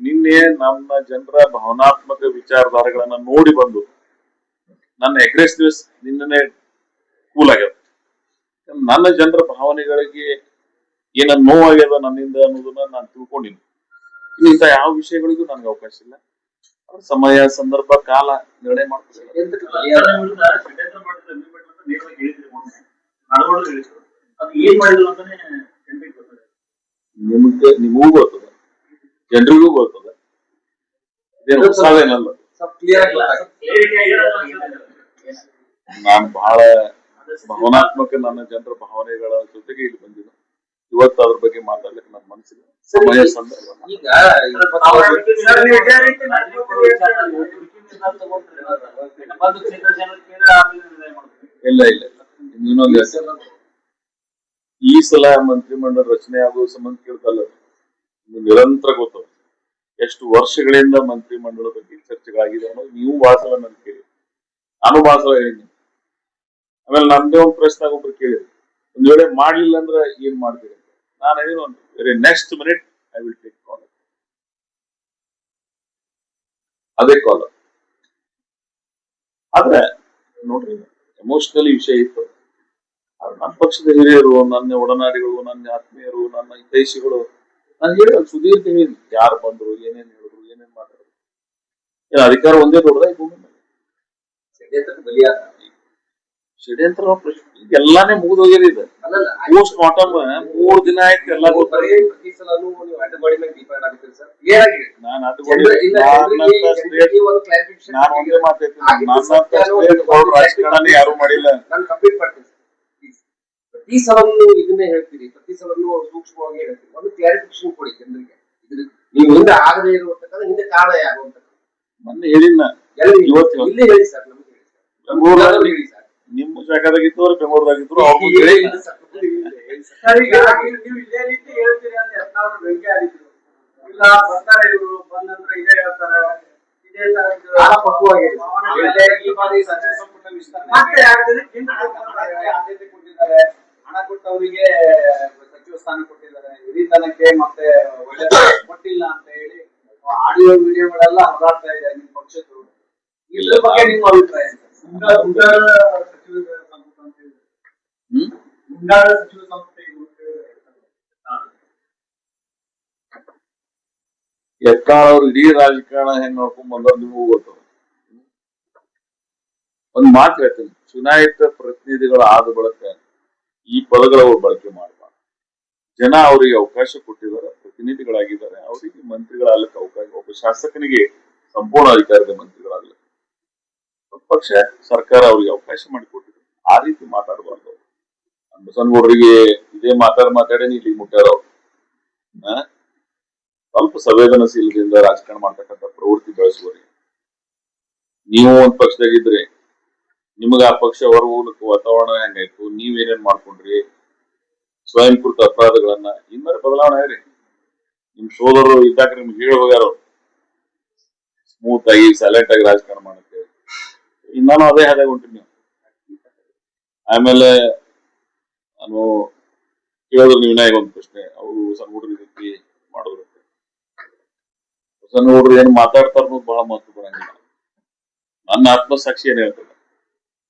ನಿನ್ನೆ ನಮ್ಮ ಜನರ ಭಾವನಾತ್ಮಕ ವಿಚಾರಧಾರೆಗಳನ್ನ ನೋಡಿ ಬಂದು ನನ್ನ ಅಗ್ರೆಸಿವ್ನೆಸ್ ನಿನ್ನೆ ಕೂಲ್ ಆಗ್ಯದ. ನನ್ನ ಜನರ ಭಾವನೆಗಳಿಗೆ ಏನ ನೋವಾಗ್ಯದ ನನ್ನಿಂದ ಅನ್ನೋದನ್ನ ನಾನು ತಿಳ್ಕೊಂಡಿನಿ. ಇಂಥ ಯಾವ ವಿಷಯಗಳಿಗೂ ನನ್ಗೆ ಅವಕಾಶ ಇಲ್ಲ. ಸಮಯ, ಸಂದರ್ಭ, ಕಾಲ ನಿರ್ಣಯ ಮಾಡ್ತಾರೆ. ನಿಮಗೂ ಗೊತ್ತದ, ಜನರಿಗೂ ಗೊತ್ತದ. ಇದೇನು ಹೊಸದೇನಲ್ಲ. ನಾನು ಬಹಳ ಭಾವನಾತ್ಮಕ ನನ್ನ ಜನರ ಭಾವನೆಗಳ ಜೊತೆಗೆ ಇಲ್ಲಿ ಬಂದಿದ್ದೆ. ಇವತ್ತು ಅದ್ರ ಬಗ್ಗೆ ಮಾತಾಡ್ಲಿಕ್ಕೆ ನನ್ನ ಮನಸ್ಸಿಲ್ಲ. ಸಮಯ, ಸಂದರ್ಭ ಇಲ್ಲ ಇಲ್ಲ ಇನ್ನೊಂದು ಈ ಸಲ ಮಂತ್ರಿಮಂಡಲ ರಚನೆ ಆಗುವ ಸಂಬಂಧ ಕೇಳ್ತಲ್ಲ, ನಿರಂತರ ಗೊತ್ತದ ಎಷ್ಟು ವರ್ಷಗಳಿಂದ ಮಂತ್ರಿ ಮಂಡಲ ಬಗ್ಗೆ ಚರ್ಚೆಗಳಾಗಿದೆ ಅನ್ನೋದು ನೀವು ಬಹಳ ಸಲ ನನ್ ಕೇಳಿ, ನಾನು ಬಹಳ ಸಲ ಹೇಳಿದ್ದೀನಿ. ಆಮೇಲೆ ನಂದೇ ಒಂದು ಪ್ರಶ್ನೆ ಒಬ್ರು ಕೇಳಿದ್ರು, ಒಂದ್ ವೇಳೆ ಮಾಡ್ಲಿಲ್ಲ ಅಂದ್ರೆ ಏನ್ ಮಾಡ್ತೀರಿ ಅಂತ. ನಾನು ಹೇಳಿದ್ರು very next minute I will take call. ಅದೇ ಕಾಲ್. ಆದ್ರೆ ನೋಡ್ರಿ, ಎಮೋಷನಲಿ ವಿಷಯ ಇತ್ತು. ನನ್ನ ಪಕ್ಷದ ಹಿರಿಯರು, ನನ್ನ ಒಡನಾಡಿಗಳು, ನನ್ನ ಆತ್ಮೀಯರು, ನನ್ನ ಹಿತೈಷಿಗಳು ನಾನು ಹೇಳಿ ಸುದೀರ್ ತಿಳಿಯಲಿ ಯಾರು ಬಂದ್ರು, ಏನೇನ್ ಹೇಳಿದ್ರು, ಏನೇನ್ ಮಾತಾಡಿದ್ರು. ಅಧಿಕಾರ ಒಂದೇ ದೊಡ್ಡದಾಗಿ ಷಡ್ಯಂತ್ರ ಎಲ್ಲಾನೇ ಮುಗಿದೋಗ್ಯದ. ಇದೆ ಪೋಸ್ಟ್ ಮಾರ್ಟಮ್ 3 ದಿನ ಆಯ್ತು. ಎಲ್ಲ ನಾನು ಒಂದೇ ಮಾತಾಡ್ತೀನಿ, ರಾಜಕಾರಣ ಯಾರು ಮಾಡಿಲ್ಲ. ಪ್ರತಿ ಸಲನು ಇದನ್ನೇ ಹೇಳ್ತೀರಿ, ಪ್ರತಿ ಸಲನು ಸೂಕ್ಷ್ಮವಾಗಿ ಹೇಳ್ತೀರಿ. ಒಂದು ಕ್ಲಾರಿಫಿಕೇಶನ್ ಕೊಡಿ ಜನರಿಗೆ. ನೀವು ಹಿಂದೆ ಆಗದೆ ಇರುವಂತಕ್ಕಂಥ ಹಿಂದೆ ಕಾರಣ ಯಾರು ಅಂತ ಮೊನ್ನೆ ಹೇಳಿನ ಇಲ್ಲೇ ಹೇಳಿ ಸರ್, ನಮ್ಗೆ ಹೇಳಿ ಸರ್. ನಿಮ್ಮ ಜಾಗದಾಗಿತ್ತು ಅವ್ರು ಬೆಂಗಳೂರದಾಗಿದ್ರು ಅವ್ರು ಇದೇ ರೀತಿ ಹೇಳ್ತೀರಿ ಅಂತ ಯತ್ನಾಳ್ ಬೆಂಕಿ ಆಡಿದ್ರು. ಇಲ್ಲ ಬರ್ತಾರೆ ಇವರು, ಬಂದಂದ್ರೆ ಇದೇ ಹೇಳ್ತಾರೆ, ಇದೇ ಪಕ್ವವಾಗಿ ಆದ್ಯತೆ ಕೊಟ್ಟಿದ್ದಾರೆ. ಹಣ ಕೊಟ್ಟವರಿಗೆ ಸಚಿವ ಸ್ಥಾನ ಕೊಟ್ಟಿದ್ದಾರೆ, ಹಿರಿತನಕ್ಕೆ ಮತ್ತೆ ಒಳ್ಳೆ ಕೊಟ್ಟಿಲ್ಲ ಅಂತ ಹೇಳಿ ಆಡಿಯೋ ವಿಡಿಯೋಗಳೆಲ್ಲ ಹರಿದಾಡ್ತಾ ಇದೆ ನಿಮ್ ಪಕ್ಷದ್ದು. ಇದ್ರ ಬಗ್ಗೆ ನಿಮ್ಮ ಅಭಿಪ್ರಾಯ? ಸಚಿವ ಸಂಪುಟ ಅಂತ ಹೇಳಿದ್ರೆ ಸಚಿವ ಸಂಪುಟ ಯತ್ನಾಳ್ ಅವ್ರು ಇಡೀ ರಾಜಕಾರಣ ಹೆಂಗ್ ನೋಡ್ಕೊಂಡ್ ಬಂದವ್ರು ನಿಮಗೂ ಗೊತ್ತು. ಒಂದ್ ಮಾತು ಹೇಳ್ತೀನಿ, ಚುನಾಯಿತ ಪ್ರತಿನಿಧಿಗಳ ಆದ ಬಳಕ ಈ ಪದಗಳ ಅವ್ರು ಬಳಕೆ ಮಾಡಬಾರ್ದು. ಜನ ಅವರಿಗೆ ಅವಕಾಶ ಕೊಟ್ಟಿದ್ದಾರೆ, ಪ್ರತಿನಿಧಿಗಳಾಗಿದ್ದಾರೆ, ಅವರಿಗೆ ಮಂತ್ರಿಗಳಾಗಲಿಕ್ಕೆ ಅವಕಾಶ, ಒಬ್ಬ ಶಾಸಕನಿಗೆ ಸಂಪೂರ್ಣ ಅಧಿಕಾರದ ಮಂತ್ರಿಗಳಾಗಲಿಕ್ಕೆ ಪಕ್ಷ ಸರ್ಕಾರ ಅವರಿಗೆ ಅವಕಾಶ ಮಾಡಿಕೊಟ್ಟಿದೆ. ಆ ರೀತಿ ಮಾತಾಡಬಾರ್ದು. ಬಸನಗೌಡರಿಗೆ ಇದೇ ಮಾತಾಡಿ ಇಲ್ಲಿ ಮುಟ್ಟಾರ. ಸ್ವಲ್ಪ ಸಂವೇದನಶೀಲದಿಂದ ರಾಜಕಾರಣ ಮಾಡ್ತಕ್ಕಂಥ ಪ್ರವೃತ್ತಿ ಬೆಳೆಸುವರಿ. ನೀವು ಒಂದ್ ಪಕ್ಷದಾಗಿದ್ರೆ ನಿಮಗ ಆ ಪಕ್ಷ ಹೊರಗೋಗ್ಲಿಕ್ಕೆ ವಾತಾವರಣ ಹೆಂಗಾಯ್ತು, ನೀವೇನೇನ್ ಮಾಡ್ಕೊಂಡ್ರಿ, ಸ್ವಯಂಕೃತ ಅಪರಾಧಗಳನ್ನ ಇನ್ಮೇಲೆ ಬದಲಾವಣೆ ಆಗ್ರಿ. ನಿಮ್ ಸೋದರರು ಇದ್ದಾಗ ನಿಮ್ಗೆ ಹೇಳಿ ಹೋಗ್ಯಾರ ಸ್ಮೂತ್ ಆಗಿ ಸೈಲೆಂಟ್ ಆಗಿ ರಾಜಕಾರಣ ಮಾಡಕ್ಕೆ. ನಾನು ಅದೇ ಹಾಗೆ ಹೊಂಟೀನಿ. ನೀವು ಆಮೇಲೆ ನಾನು ಕೇಳಿದ್ರು ನೀವು ವಿನಾಯಕ ಒಂದು ಪ್ರಶ್ನೆ, ಅವರು ಸಣ್ಣಗೌಡ್ರ ರೀತಿ ಮಾಡಿದ್ರು. ಸಣ್ಣಗೌಡ್ರು ಏನ್ ಮಾತಾಡ್ತಾರ ಬಹಳ ಮಹತ್ವ ಬರಂಗಿಲ್ಲ. ನನ್ನ ಆತ್ಮಸಾಕ್ಷಿ ಏನ್ ಹೇಳ್ತದೆ,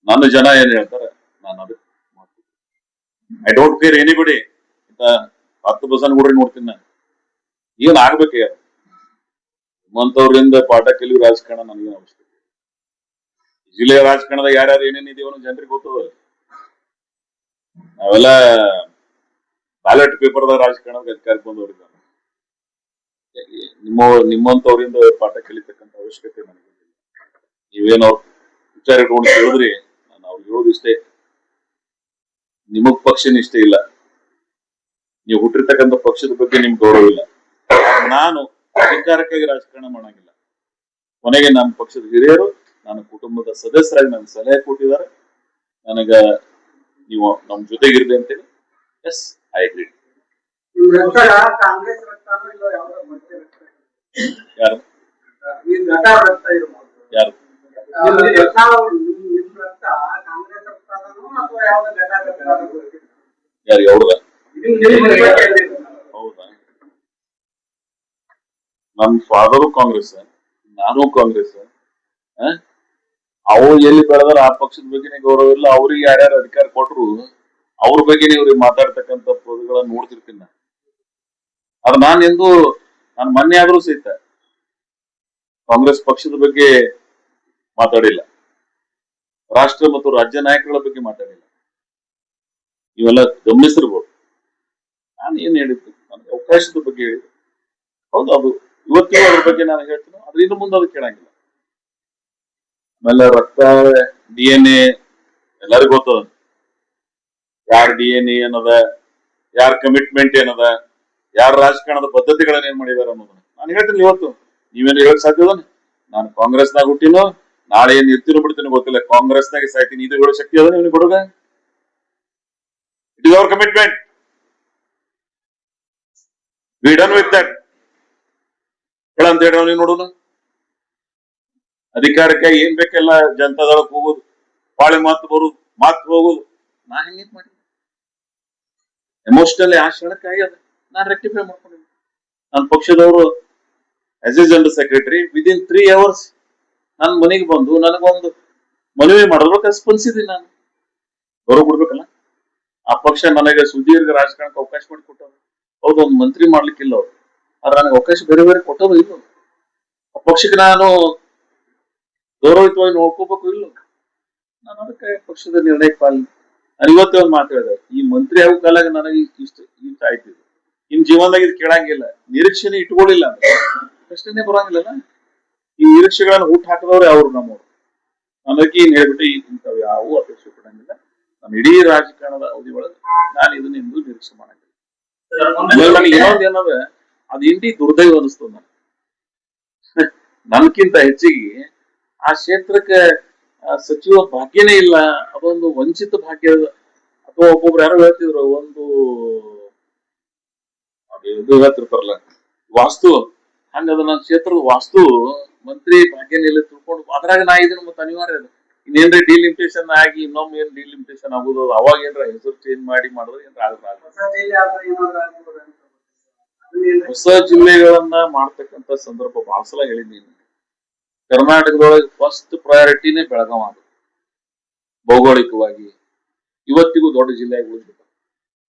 ನನ್ನ ಜನ ಏನ್ ಹೇಳ್ತಾರೆ, ನಾನು ಅದಕ್ಕೆ ಐ ಡೋಂಟ್ ಕೇರ್ ಎನಿಬಡಿ. 10% ಕೂಡ ನೋಡ್ತೀನಿ ನಾನು. ಏನ್ ಆಗ್ಬೇಕು ಯಾರು ನಿಮ್ಮಂತವ್ರಿಂದ ಪಾಠ ಕಲಿಯೋ ರಾಜಕಾರಣ ನನಗೇನು ಅವಶ್ಯಕತೆ. ಜಿಲ್ಲೆಯ ರಾಜಕಾರಣದಾಗ ಯಾರ್ಯಾರು ಏನೇನಿದೀವೋ ಜನರಿಗೆ ಗೊತ್ತದ. ನಾವೆಲ್ಲ ಬ್ಯಾಲೆಟ್ ಪೇಪರ್ದಾಗ ರಾಜಕಾರಣದ ಅಧಿಕಾರಕ್ಕೆ ಬಂದವರಿದ್ದಾರೆ. ನಿಮ್ಮಂತವ್ರಿಂದ ಪಾಠ ಕಲಿತಕ್ಕಂಥ ಅವಶ್ಯಕತೆ ನನಗೆ. ನೀವೇನೋ ವಿಚಾರ ಇಟ್ಕೊಂಡು ಹೇಳಿದ್ರಿ, ನಾನು ಅವ್ರಿಗೆ ಹೇಳೋದು ಇಷ್ಟೇ, ನಿಮಗ್ ಪಕ್ಷ ನಿಷ್ಠೆ ಇಲ್ಲ, ನೀವು ಹುಟ್ಟಿರ್ತಕ್ಕಂಥ ಪಕ್ಷದ ಬಗ್ಗೆ ನಿಮ್ಗೆ ಗೌರವ ಇಲ್ಲ. ನಾನು ಅಧಿಕಾರಕ್ಕಾಗಿ ರಾಜಕಾರಣ ಮಾಡಂಗಿಲ್ಲ. ಕೊನೆಗೆ ನಮ್ಮ ಪಕ್ಷದ ಹಿರಿಯರು, ನನ್ನ ಕುಟುಂಬದ ಸದಸ್ಯರಾಗಿ ನನ್ನ ಸಲಹೆ ಕೊಟ್ಟಿದ್ದಾರೆ. ನನಗ ನೀವು ನಮ್ ಜೊತೆಗಿರ್ಲಿ ಅಂತೇಳಿ. Yes, I agree. ಯಾರು ಯಾರು ಯಾರು ಯಾವ್ದ? ಹೌದಾ? ನಮ್ ಫಾದರು ಕಾಂಗ್ರೆಸ್, ನಾನು ಕಾಂಗ್ರೆಸ್. ಅವ್ರು ಎಲ್ಲಿ ಬೆಳೆದಾರ ಆ ಪಕ್ಷದ ಬಗ್ಗೆನೇ ಗೌರವ ಇಲ್ಲ. ಅವ್ರಿಗೆ ಯಾರ್ಯಾರು ಅಧಿಕಾರ ಕೊಟ್ರು ಅವ್ರ ಬಗ್ಗೆ ಇವ್ರಿಗೆ ಮಾತಾಡ್ತಕ್ಕಂಥ ಪದಗಳನ್ನ ನೋಡ್ತಿರ್ತೀನಿ. ಅದು ನಾನು ಮೊನ್ನೆ ಆದ್ರೂ ಸಹಿತ ಕಾಂಗ್ರೆಸ್ ಪಕ್ಷದ ಬಗ್ಗೆ ಮಾತಾಡಿಲ್ಲ, ರಾಷ್ಟ್ರ ಮತ್ತು ರಾಜ್ಯ ನಾಯಕಗಳ ಬಗ್ಗೆ ಮಾತಾಡಿಲ್ಲ. ಇವೆಲ್ಲ ಗಮನಿಸಿರ್ಬೋದು. ನಾನು ಏನ್ ಹೇಳಿದ್ದು, ನನಗೆ ಅವಕಾಶದ ಬಗ್ಗೆ ಹೇಳಿದ್ದು. ಹೌದು, ಅದು ಇವತ್ತಿಗೂ ಅದ್ರ ಬಗ್ಗೆ ನಾನು ಹೇಳ್ತೀನಿ. ಆದ್ರೆ ಇನ್ನು ಮುಂದೆ ಅದು ಕೇಳಂಗಿಲ್ಲ. ಆಮೇಲೆ ರಕ್ತ, DNA ಎಲ್ಲರಿಗೂ ಗೊತ್ತದ. ಯಾರ DNA ಏನದ, ಯಾರ ಕಮಿಟ್ಮೆಂಟ್ ಏನದ, ಯಾರ ರಾಜಕಾರಣದ ಬದ್ಧತೆಗಳನ್ನ ಏನ್ ಮಾಡಿದಾರ ಅನ್ನೋದನ್ನ ನಾನು ಹೇಳ್ತೀನಿ. ಇವತ್ತು ನೀವೇನು ಹೇಳಕ್ ಸಾಧ್ಯದ? ನಾನು ಕಾಂಗ್ರೆಸ್ನಾಗ ಹುಟ್ಟಿನೋ, ನಾಳೆ ಏನ್ ಇರ್ತೀನೋ ಬಿಡ್ತೀನೋ ಗೊತ್ತಿಲ್ಲ, ಕಾಂಗ್ರೆಸ್ನಾಗೆ ಸಾಯ್ತೀನಿ. ಇದು ಹೇಳೋ ಶಕ್ತಿ ಅದ ನೀವು ಕೊಡುಗ? It is our commitment. We done with that. ಅಂತ ಹೇಳಿ ನೀವು ನೋಡೋಣ. ಅಧಿಕಾರಕ್ಕೆ ಏನ್ ಬೇಕೆಲ್ಲ ಜನತಾದಳಕ್ಕೆ ಹೋಗೋದು, ಪಾಳೆ ಮಾತು ಬರುದು, ಮಾತು ಹೋಗೋದು. ನಾ ಹೆಂಗ್ ಮಾಡಿ ಎಮೋಷನಲಿ ಆ ಕ್ಷಣಕ್ಕೆ ಆಗ್ಯದ. ನಾನ್ ರೆಕ್ಟಿಫೈ ಮಾಡ್ಕೊಂಡಿದ್ದೆ. ನನ್ನ ಪಕ್ಷದವರು as A general secretary within 3 hours ನನ್ನ ಮನೆಗೆ ಬಂದು ನನಗೊಂದು ಮನವಿ ಮಾಡಬೇಕು ಸ್ಪಂದಿಸಿದ್ದೀನಿ. ನಾನು ಗೌರವ ಕೊಡ್ಬೇಕಲ್ಲ. ಆ ಪಕ್ಷ ನನಗೆ ಸುದೀರ್ಘ ರಾಜಕಾರಣಕ್ಕೆ ಅವಕಾಶ ಮಾಡಿಕೊಟ್ಟರು. ಹೌದು, ಒಂದು ಮಂತ್ರಿ ಮಾಡ್ಲಿಕ್ಕಿಲ್ಲ ಅವ್ರು, ಆದ್ರೆ ನನಗೆ ಅವಕಾಶ ಬೇರೆ ಬೇರೆ ಕೊಟ್ಟರು ಇಲ್ಲ. ಆ ಪಕ್ಷಕ್ಕೆ ನಾನು ಗೌರವಯುತವಾಗಿ ನೋಡ್ಕೋಬೇಕು ಇಲ್ಲ. ನಾನು ಅದಕ್ಕೆ ಪಕ್ಷದ ನಿರ್ಣಯಕ್ಕೆ ಪಾಲನೆ. ನಾನು ಇವತ್ತೇ ಒಂದು ಮಾತು ಹೇಳಿದೆ, ಈ ಮಂತ್ರಿ ಆಗೋ ಕಾಲಾಗ ನನಗೆ ಇಷ್ಟ ಆಯ್ತಿದೆ. ಇನ್ ಜೀವನದಾಗ ಇದು ಕೇಳಂಗಿಲ್ಲ, ನಿರೀಕ್ಷೆನೆ ಇಟ್ಕೊಳ್ಳಿಲ್ಲ ಅಂದ್ರೆ ಪ್ರಶ್ನೆ ಬರಂಗಿಲ್ಲಲ್ಲ. ಈ ನಿರೀಕ್ಷೆಗಳನ್ನ ಹುಟ್ಟು ಹಾಕಿದವ್ರೆ ಅವ್ರು ನಮ್ಮವ್ರು. ನನಗೆ ಏನ್ ಹೇಳ್ಬಿಟ್ಟು ಇಂಥವು ಯಾವ ಅಪೇಕ್ಷೆ ಪಡಂಗಿಲ್ಲ. ನಮ್ಮ ಇಡೀ ರಾಜಕಾರಣದ ಅವಧಿ ಒಳಗೆ ನಾನು ಇದನ್ನ ಎಂದೂ ನಿರೀಕ್ಷೆ ಮಾಡಂಗಿಲ್ಲ. ನನಗೆ ಇನ್ನೊಂದು ಏನಂದ್ರೆ ಅದು ಇಂಡಿ ದುರ್ದೈವ ಅನಿಸ್ತದ ನನಗೆ. ನನ್ಕಿಂತ ಹೆಚ್ಚಿಗೆ ಆ ಕ್ಷೇತ್ರಕ್ಕೆ ಸಚಿವ ಭಾಗ್ಯನೇ ಇಲ್ಲ. ಅದೊಂದು ವಂಚಿತ ಭಾಗ್ಯ. ಅಥವಾ ಒಬ್ಬೊಬ್ರು ಯಾರೋ ಹೇಳ್ತಿದ್ರು, ಒಂದು ಇದು ಹೇಳ್ತಿರ್ತಾರಲ್ಲ ವಾಸ್ತು, ಹಂಗದ ನನ್ನ ಕ್ಷೇತ್ರದ ವಾಸ್ತು ಮಂತ್ರಿ ಭಾಗ್ಯನೇ ಇಲ್ಲ ತಿಳ್ಕೊಂಡು ಅದ್ರಾಗ ನಾ ಇದನ್ನ ಮತ್ತೆ ಅನಿವಾರ್ಯ ಅದ. ಇನ್ನೇನ್ರಿ ಡಿಲಿಮಿಟೇಷನ್ ಆಗಿ ಇನ್ನೊಮ್ಮೆ ಏನ್ ಡಿಲಿಮಿಟೇಷನ್ ಆಗುದು, ಅವಾಗ ಏನ್ರ ಹೆಸರು ಚೇಂಜ್ ಮಾಡಿದ್ರೆ ಏನ್ರ ಹೊಸ ಜಿಲ್ಲೆಗಳನ್ನ ಮಾಡ್ತಕ್ಕಂತ ಸಂದರ್ಭ ಬಹಳ ಸಲ ಹೇಳಿದ್ದೀನಿ. ಕರ್ನಾಟಕದೊಳಗೆ ಫಸ್ಟ್ ಪ್ರಯಾರಿಟಿನೇ ಬೆಳಗಾವ್ ಆಗುತ್ತೆ ಭೌಗೋಳಿಕವಾಗಿ. ಇವತ್ತಿಗೂ ದೊಡ್ಡ ಜಿಲ್ಲೆಯಾಗಿ ಉಳಿದಿದೆ.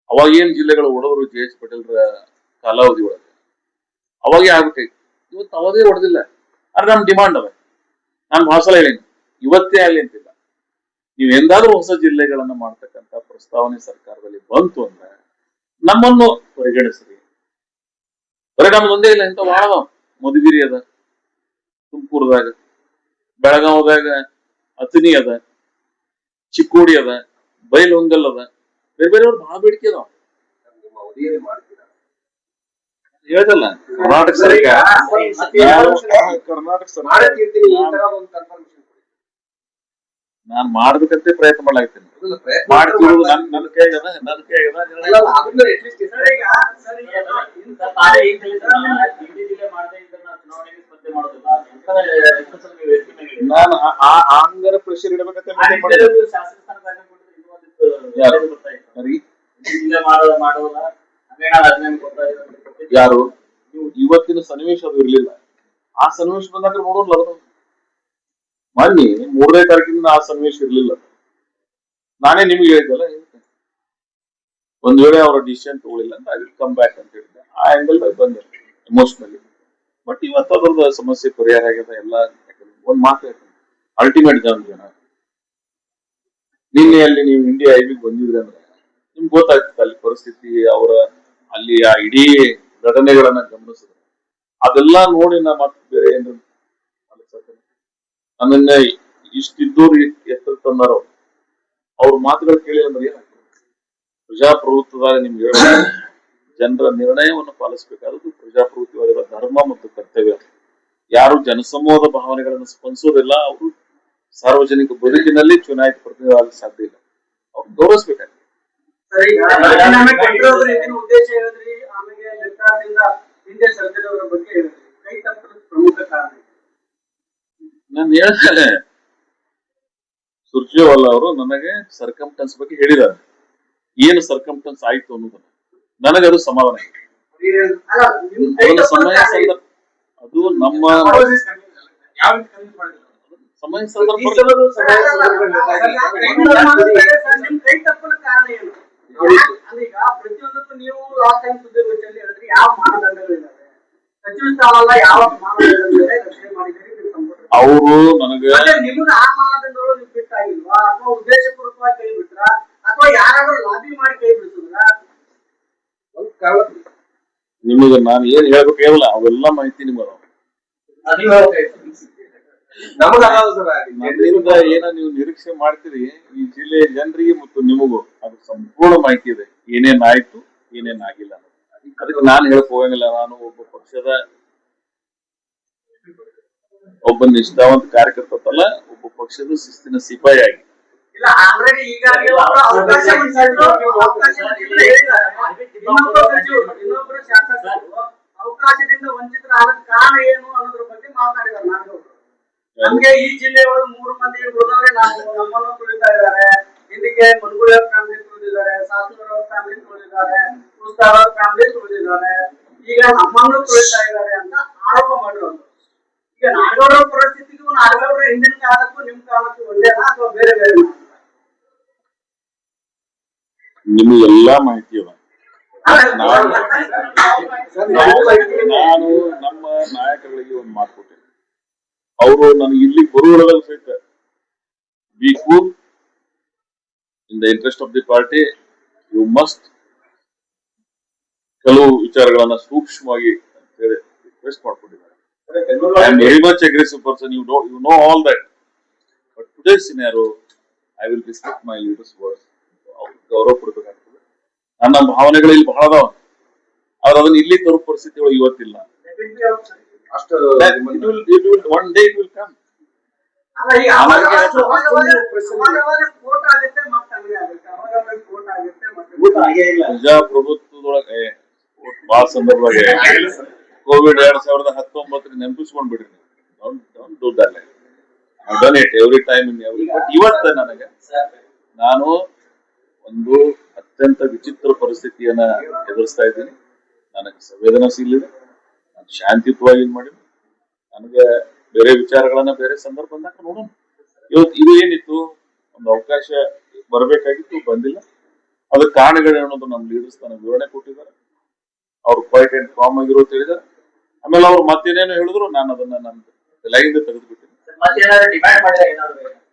ಅವಾಗ ಏನ್ ಜಿಲ್ಲೆಗಳು ಹೊಡೆದ್ರು JH ಪಟೇಲ್ರ ಕಾಲಾವಧಿ ಒಳಗೆ ಅವಾಗೇ ಆಗ್ಬೇಕಾಯ್ತು. ಇವತ್ತು ಅವಧಿ ಹೊಡೆದಿಲ್ಲ. ಆದ್ರೆ ನಮ್ ಡಿಮಾಂಡ್ ಅದ. ನಾನು ಬಹಳ ಸಲ ಹೇಳೀನಿ, ಇವತ್ತೇ ಆಗ್ಲಿ ಅಂತಿಲ್ಲ. ನೀವು ಎಂದಾದ್ರೂ ಹೊಸ ಜಿಲ್ಲೆಗಳನ್ನ ಮಾಡ್ತಕ್ಕಂತ ಪ್ರಸ್ತಾವನೆ ಸರ್ಕಾರದಲ್ಲಿ ಬಂತು ಅಂದ್ರೆ ನಮ್ಮನ್ನು ಪರಿಗಣಿಸ್ರಿ. ಬರೀ ನಮ್ದು ಒಂದೇ ಇಲ್ಲ, ಇಂಥ ಬಹಳ ಅದಾವ. ಮಧುಗಿರಿ ಅದ, ತುಮಕೂರದಾಗ, ಬೆಳಗಾವದಾಗ ಅತನಿ ಅದ, ಚಿಕ್ಕೋಡಿ ಅದ, ಬೈಲಹೊಂಗಲ್ ಅದ, ಬೇರೆ ಬೇರೆಯವ್ರು ಬಹಳ ಬೇಡಿಕೆ ಅದಾವ. ಹೇಳ್ದಲ್ಲ ಕರ್ನಾಟಕ ಸರ್ಕಾರ ನಾನ್ ಮಾಡ್ಬೇಕಂತ ಪ್ರಯತ್ನ ಮಾಡ್ಲಾಗ್ತೀನಿ. ಮಾಡ್ತಿರೋದು ನನ್ನ ಕೈ ನಾನು ಹಂಗಾರ ಪ್ರೆಷರ್ ಇಡಬೇಕಂತ ಯಾರು ಇವತ್ತಿನ ಸನ್ನಿವೇಶ ಅದು ಇರ್ಲಿಲ್ಲ. ಆ ಸನ್ನಿವೇಶ ಬಂದಾಗ ನೋಡೋಲ್ಲ. ಅದು ಮೊನ್ನೆ 3ನೇ ತಾರೀಕಿಂದ ಆ ಸನ್ನಿವೇಶ ಇರ್ಲಿಲ್ಲ. ನಾನೇ ನಿಮ್ಗೆ ಹೇಳಿದ್ದಲ್ಲ, ಒಂದ್ ವೇಳೆ ಅವರ ಡಿಸಿಷನ್ ತಗೊಳ್ಳಿಲ್ಲ ಅಂತ ಐ ವಿಲ್ ಕಮ್ ಬ್ಯಾಕ್ ಅಂತ ಹೇಳಿದ್ದೆ. ಆ ಆಂಗಲ್ ಬಂದೆ ಎಮೋಷನಲಿ. ಬಟ್ ಇವತ್ತು ಅದ್ರದ್ದು ಸಮಸ್ಯೆ ಪರಿಹಾರ ಆಗ್ಯದ ಎಲ್ಲ. ಒಂದ್ ಮಾತು ಹೇಳ್ತೀನಿ, ಅಲ್ಟಿಮೇಟ್ ಜನ ನಿನ್ನೆ ಅಲ್ಲಿ ನೀವು ಇಂಡಿಯಾ ಐವಿಗೆ ಬಂದಿದ್ರಿ ಅಂದ್ರೆ ನಿಮ್ಗೆ ಗೊತ್ತಾಗ್ತದೆ ಅಲ್ಲಿ ಪರಿಸ್ಥಿತಿ. ಅವರ ಅಲ್ಲಿ ಆ ಇಡೀ ಘಟನೆಗಳನ್ನ ಗಮನಿಸಿದ್ರೆ ಅದೆಲ್ಲ ನೋಡಿ ನಾ ಮತ್ತೆ ಬೇರೆ ಏನು ನನ್ನನ್ನ ಇಷ್ಟಿದ್ದೂರು ಎತ್ತರ ತಂದಾರೋ ಅವ್ರ ಮಾತುಗಳು ಕೇಳಿ ಅಂದ್ರೆ ಏನಾಗ್ತದೆ. ಪ್ರಜಾಪ್ರಭುತ್ವದಾಗ ನಿಮ್ಗೆ ಜನರ ನಿರ್ಣಯವನ್ನು ಪಾಲಿಸಬೇಕಾದದ್ದು ಪ್ರಜಾಪ್ರಭುತ್ವದ ಧರ್ಮ ಮತ್ತು ಕರ್ತವ್ಯ. ಯಾರು ಜನಸಮೂಹದ ಭಾವನೆಗಳನ್ನು ಸ್ಪಂದಿಸೋದಿಲ್ಲ, ಅವರು ಸಾರ್ವಜನಿಕ ಬದುಕಿನಲ್ಲಿ ಚುನಾಯಿತ ಪ್ರತಿನಿಧಿಯಾಗಲು ಸಾಧ್ಯ ಇಲ್ಲ. ಅವ್ರು ಗೌರವಿಸ್ಬೇಕಾಗ್ತದೆ. ಉದ್ದೇಶ ಹೇಳಿದ್ರಿ, ಆಮೇಲೆ ನಿರ್ಧಾರದಿಂದ ಹಿಂದೆ ಸರ್ಕಾರದವರ ಬಗ್ಗೆ ಹೇಳಿದ್ರಿ. ಕೈ ತಪ್ಪಲು ಪ್ರಮುಖ ಕಾರಣ ನಾನು ಹೇಳ್ತೇನೆ, ಸುರ್ಜೇವಾಲಾ ಅವರು ನನಗೆ ಸರ್ಕಮ್ಟನ್ಸ್ ಬಗ್ಗೆ ಹೇಳಿದ್ದಾರೆ. ಏನು ಸರ್ಕಮ್ಟನ್ಸ್ ಆಯ್ತು ಅನ್ನೋದನ್ನ ನನಗದು ಸಮಾಧಾನ ಇದೆ. ಸಮಯ ಸಂದರ್ಭ ಅದು ನಮ್ಮ ಸಮಯ ಸಂದರ್ಭ ಪ್ರತಿಯೊಂದಕ್ಕೂ ನೀವು ಲಾಸ್ಟ್ ಟೈಮ್ ಸುದ್ದಿಗೋಷ್ಠಿಯಲ್ಲಿ ಹೇಳಿದ್ರಿ ಯಾವ ಮಾನದಂಡಗಳಿದ್ದಾವೆ, ಸಚಿವ ಸ್ಥಾನ ಯಾವ ಮಾನದಂಡಗಳ ರಕ್ಷಣೆ ಮಾಡಿದ್ದೀರಿ ಅವರು ನನಗೆ. ನಿಮ್ಗೆ ಆ ಮಾನದಂಡಗಳು ನೀವು ಬಿಟ್ಟಾಗಿಲ್ವಾ, ಅಥವಾ ಉದ್ದೇಶಪೂರ್ವಕವಾಗಿ ಕೈ ಬಿಟ್ರ, ಅಥವಾ ಯಾರಾದ್ರೂ ಲಾಬಿ ಮಾಡಿ ಕೈ ಬಿಡಿಸಿದ್ರ? ನಿಮಗೆ ನಾನು ಏನ್ ಹೇಳ್ಬೇಕು ಹೇಳಲ್ಲ, ಅವೆಲ್ಲ ಮಾಹಿತಿ ನಿಮಗೆ ನಮ್ಮಿಂದ ಏನ ನೀವು ನಿರೀಕ್ಷೆ ಮಾಡ್ತೀರಿ. ಈ ಜಿಲ್ಲೆಯ ಜನರಿಗೆ ಮತ್ತು ನಿಮಗೂ ಅದು ಸಂಪೂರ್ಣ ಮಾಹಿತಿ ಇದೆ, ಏನೇನ್ ಆಯ್ತು ಏನೇನ್ ಆಗಿಲ್ಲ. ಅದಕ್ಕೆ ನಾನು ಹೇಳಕ್ ಹೋಗಂಗಿಲ್ಲ. ನಾನು ಒಬ್ಬ ಪಕ್ಷದ ಒಬ್ಬ ನಿಷ್ಠಾವಂತ ಕಾರ್ಯಕರ್ತಲ್ಲ, ಒಬ್ಬ ಪಕ್ಷದ ಶಿಸ್ತಿನ ಸಿಪಾಯಿ ಆಗಿ ಇನ್ನೊಬ್ಬರು ಶಾಸಕರು ಅವಕಾಶ ಅವಕಾಶದಿಂದ ವಂಚಿತರಾಗಕ್ಕೆ ಕಾರಣ ಏನು ಅನ್ನೋದ್ರ ಬಗ್ಗೆ ಮಾತನಾಡಿದ್ದಾರೆ ನಾಡಗೌಡರು. ನಮ್ಗೆ ಈ ಜಿಲ್ಲೆ ಒಳಗೆ 3 ಮಂದಿ ಉಳಿದವರೇ ನಾವು ನಮ್ಮನ್ನು ತುಳಿತಾ ಇದ್ದಾರೆ. ಇದಕ್ಕೆ ಮನ್ಗುಳಿ ಫ್ಯಾಮಿಲಿ ತುಳಿದಿದ್ದಾರೆ, ಸಾಸೂರ್ ಫ್ಯಾಮಿಲಿ ತುಳಿದಿದ್ದಾರೆ, ಉಸ್ತಾದ್ ಫ್ಯಾಮಿಲಿ ತುಳಿದಿದ್ದಾರೆ, ಈಗ ನಮ್ಮನ್ನು ತುಳಿತಾ ಇದ್ದಾರೆ ಅಂತ ಆರೋಪ ಮಾಡಿರೋದು. ಈಗ ನಾಡಗೌಡರ ಪರಿಸ್ಥಿತಿಗೂ ನಾಡಗೌಡರ ಹಿಂದಿನ ಕಾಲಕ್ಕೂ ನಿಮ್ ಕಾಲಕ್ಕೂ ಒಂದೇನಾ ಅಥವಾ ಬೇರೆ ಬೇರೆ? ನಿಮಗೆಲ್ಲಾ ಮಾಹಿತಿ ಅದ. ನಾನು ನಮ್ಮ ನಾಯಕರಿಗೆ ಒಂದು ಮಾತು ಕೊಟ್ಟೆ, ಅವರು ನನಗೆ ಇಲ್ಲಿ ಬರುವುದರಲ್ಲಿ ಸಹಿತ be cool in the interest of the party, you must ಕೆಲವು ವಿಚಾರಗಳನ್ನ ಸೂಕ್ಷ್ಮವಾಗಿ ರಿಕ್ವೆಸ್ಟ್ ಮಾಡ್ಕೊಂಡಿದ್ದಾರೆ. I am very much aggressive person, you know all that, but today's scenario I will respect my leaders' words. ಗೌರವ ಕೊಡಬೇಕಾಗ್ತದೆ. ನನ್ನ ಭಾವನೆಗಳು ಇಲ್ಲಿ ಬಹಳ ಅದಾವ, ಆದ್ರೆ ಅದನ್ನ ಇಲ್ಲಿ ತರೋ ಪರಿಸ್ಥಿತಿಗಳು ಇವತ್ತಿಲ್ಲ. One day it will come. ಪ್ರಜಾಪ್ರಭುತ್ವದೊಳಗೆ ಬಹಳ ಸಂದರ್ಭದಾಗ ಕೋವಿಡ್ 2019 ನೆನಪಿಸ್ಕೊಂಡ್ ಬಿಡ್ರಿ ನೀವು. Don't do that. I've done it every time in every. But ಇವತ್ತು ನಾನು ಒಂದು ಅತ್ಯಂತ ವಿಚಿತ್ರ ಪರಿಸ್ಥಿತಿಯನ್ನ ಎದುರಿಸ್ತಾ ಇದ್ದೀನಿ. ನನಗೆ ಸಂವೇದನಾಶೀಲ ಇದೆ, ನಾನು ಶಾಂತಿಯುತವಾಗಿ ಮಾಡಿದ್ದೀನಿ. ನನಗೆ ಬೇರೆ ವಿಚಾರಗಳನ್ನ ಬೇರೆ ಸಂದರ್ಭ ಬಂದಾಗ ನೋಡೋಣ. ಇವತ್ತು ಇದು ಏನಿತ್ತು, ಒಂದು ಅವಕಾಶ ಬರಬೇಕಾಗಿತ್ತು, ಬಂದಿಲ್ಲ. ಅದಕ್ಕೆ ಕಾರಣಗಳು ಅನ್ನೋದು ನಮ್ಮ ಲೀಡರ್ಸ್ ನನಗೆ ವಿವರಣೆ ಕೊಟ್ಟಿದ್ದಾರೆ. ಅವ್ರು ಕ್ವೈಟ್ ಅಂಡ್ ಕಾಮ್ ಆಗಿರೋದು ಹೇಳಿದ್ದಾರೆ. ಆಮೇಲೆ ಅವ್ರು ಮತ್ತೇನೇನು ಹೇಳಿದ್ರು ನಾನು ಅದನ್ನ ನನ್ನ ತಲೆಯಿಂದ ತೆಗೆದುಬಿಟ್ಟಿನಿ.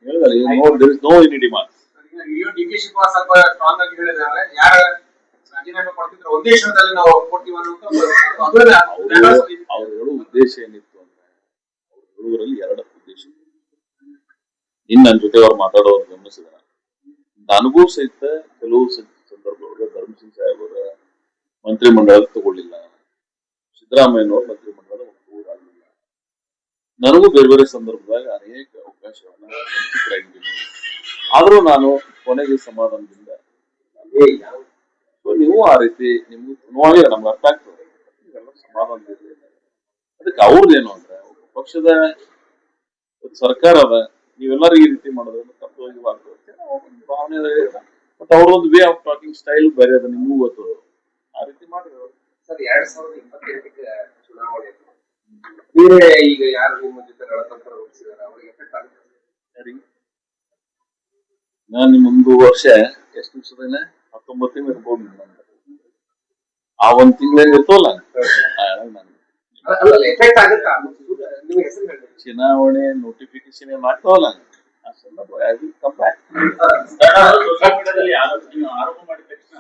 ಹೇಳಿದ್ರೆ no any demand. DK. Shivakumar ಸ್ವಲ್ಪ ಸ್ಟ್ರಾಂಗ್ ಆಗಿ ಹೇಳಿದ್ದಾರೆ, ಯಾರ ರಾಜೀನಾಮೆ ಕೊಡ್ತಿದ್ರು ಒಂದೇ ಕ್ಷಣದಲ್ಲಿ ನಾವು ಕೊಡ್ತೀವಿ ಅನ್ನೋದು. ಅವ್ರು ಹೇಳೋ ಉದ್ದೇಶ ಏನಿತ್ತು ಅಂದ್ರೆ, ಅವ್ರು ಹೇಳುವುದರಲ್ಲಿ 2 ಉದ್ದೇಶ. ನನ್ನ ಜೊತೆ ಅವ್ರು ಮಾತಾಡೋರು ಗಮನಿಸಿದ, ನನಗೂ ಸಹಿತ ಕೆಲವು ಸಂದರ್ಭದೊಳಗೆ ಧರ್ಮಸಿಂಗ್ ಸಾಹೇಬರ ಮಂತ್ರಿಮಂಡಲ ತಗೊಳ್ಳಿಲ್ಲ, ಸಿದ್ದರಾಮಯ್ಯನವ್ರ ಮಂತ್ರಿಮಂಡಲದ ಒಪ್ಪುವುದಾಗಲಿಲ್ಲ. ನನಗೂ ಬೇರೆ ಬೇರೆ ಸಂದರ್ಭದಾಗ ಅನೇಕ ಅವಕಾಶವನ್ನ ವಂಚಿತರಾಗಿದ್ದೀನಿ. ಆದ್ರೂ ನಾನು ಕೊನೆಗೆ ಸಮಾಧಾನದಿಂದ ನೀವು ಆ ರೀತಿ ನಿಮ್ಗೆ ನೋವಾಗಿ ನಮ್ಗೆ ಅರ್ಥ ಆಗ್ತದೆ, ಸಮಾಧಾನದಿಂದ. ಅದಕ್ಕೆ ಅವ್ರದ್ದೇನು ಅಂದ್ರೆ, ಪಕ್ಷದ ಸರ್ಕಾರ ಅದ, ನೀವೆಲ್ಲರೂ ಈ ರೀತಿ ಮಾಡೋದ್ರಿಂದ ತಪ್ಪವಾಗಿ ಭಾವನೆ. ಮತ್ತೆ ಅವ್ರದೊಂದು ವೇ ಆಫ್ ಟಾಕಿಂಗ್ ಸ್ಟೈಲ್ ಬೇರೆ ಅದ, ನಿಮಗೂ ಗೊತ್ತು. ಆ ರೀತಿ ಮಾಡಿದ್ರು. ಸರ್ 2028 ಚುನಾವಣೆ ಬೇರೆ ಈಗ ಯಾರು ನಿಮ್ಮ ಜೊತೆ ರಣತಂತ್ರ ರೂಪಿಸಿದಾರೆ ಅವರಿಗೆ ಎಫೆಕ್ಟ್ ಆಗುತ್ತೆ? ನಾನು ಮುಂದು ವರ್ಷ ಎಷ್ಟು ದಿವಸದೇನೆ 19 ತಿಂಗಳು ಇರ್ಬೋದು. ಆ 1 ತಿಂಗಳೇನು ಇರ್ತವಲ್ಲ, ಚುನಾವಣೆ ನೋಟಿಫಿಕೇಶನ್ ಏನ್ ಆಗ್ತಾವಲ್ಲ, ಆ ಸಂದರ್ಭ ಆರೋಪ ಮಾಡಿದ ತಕ್ಷಣ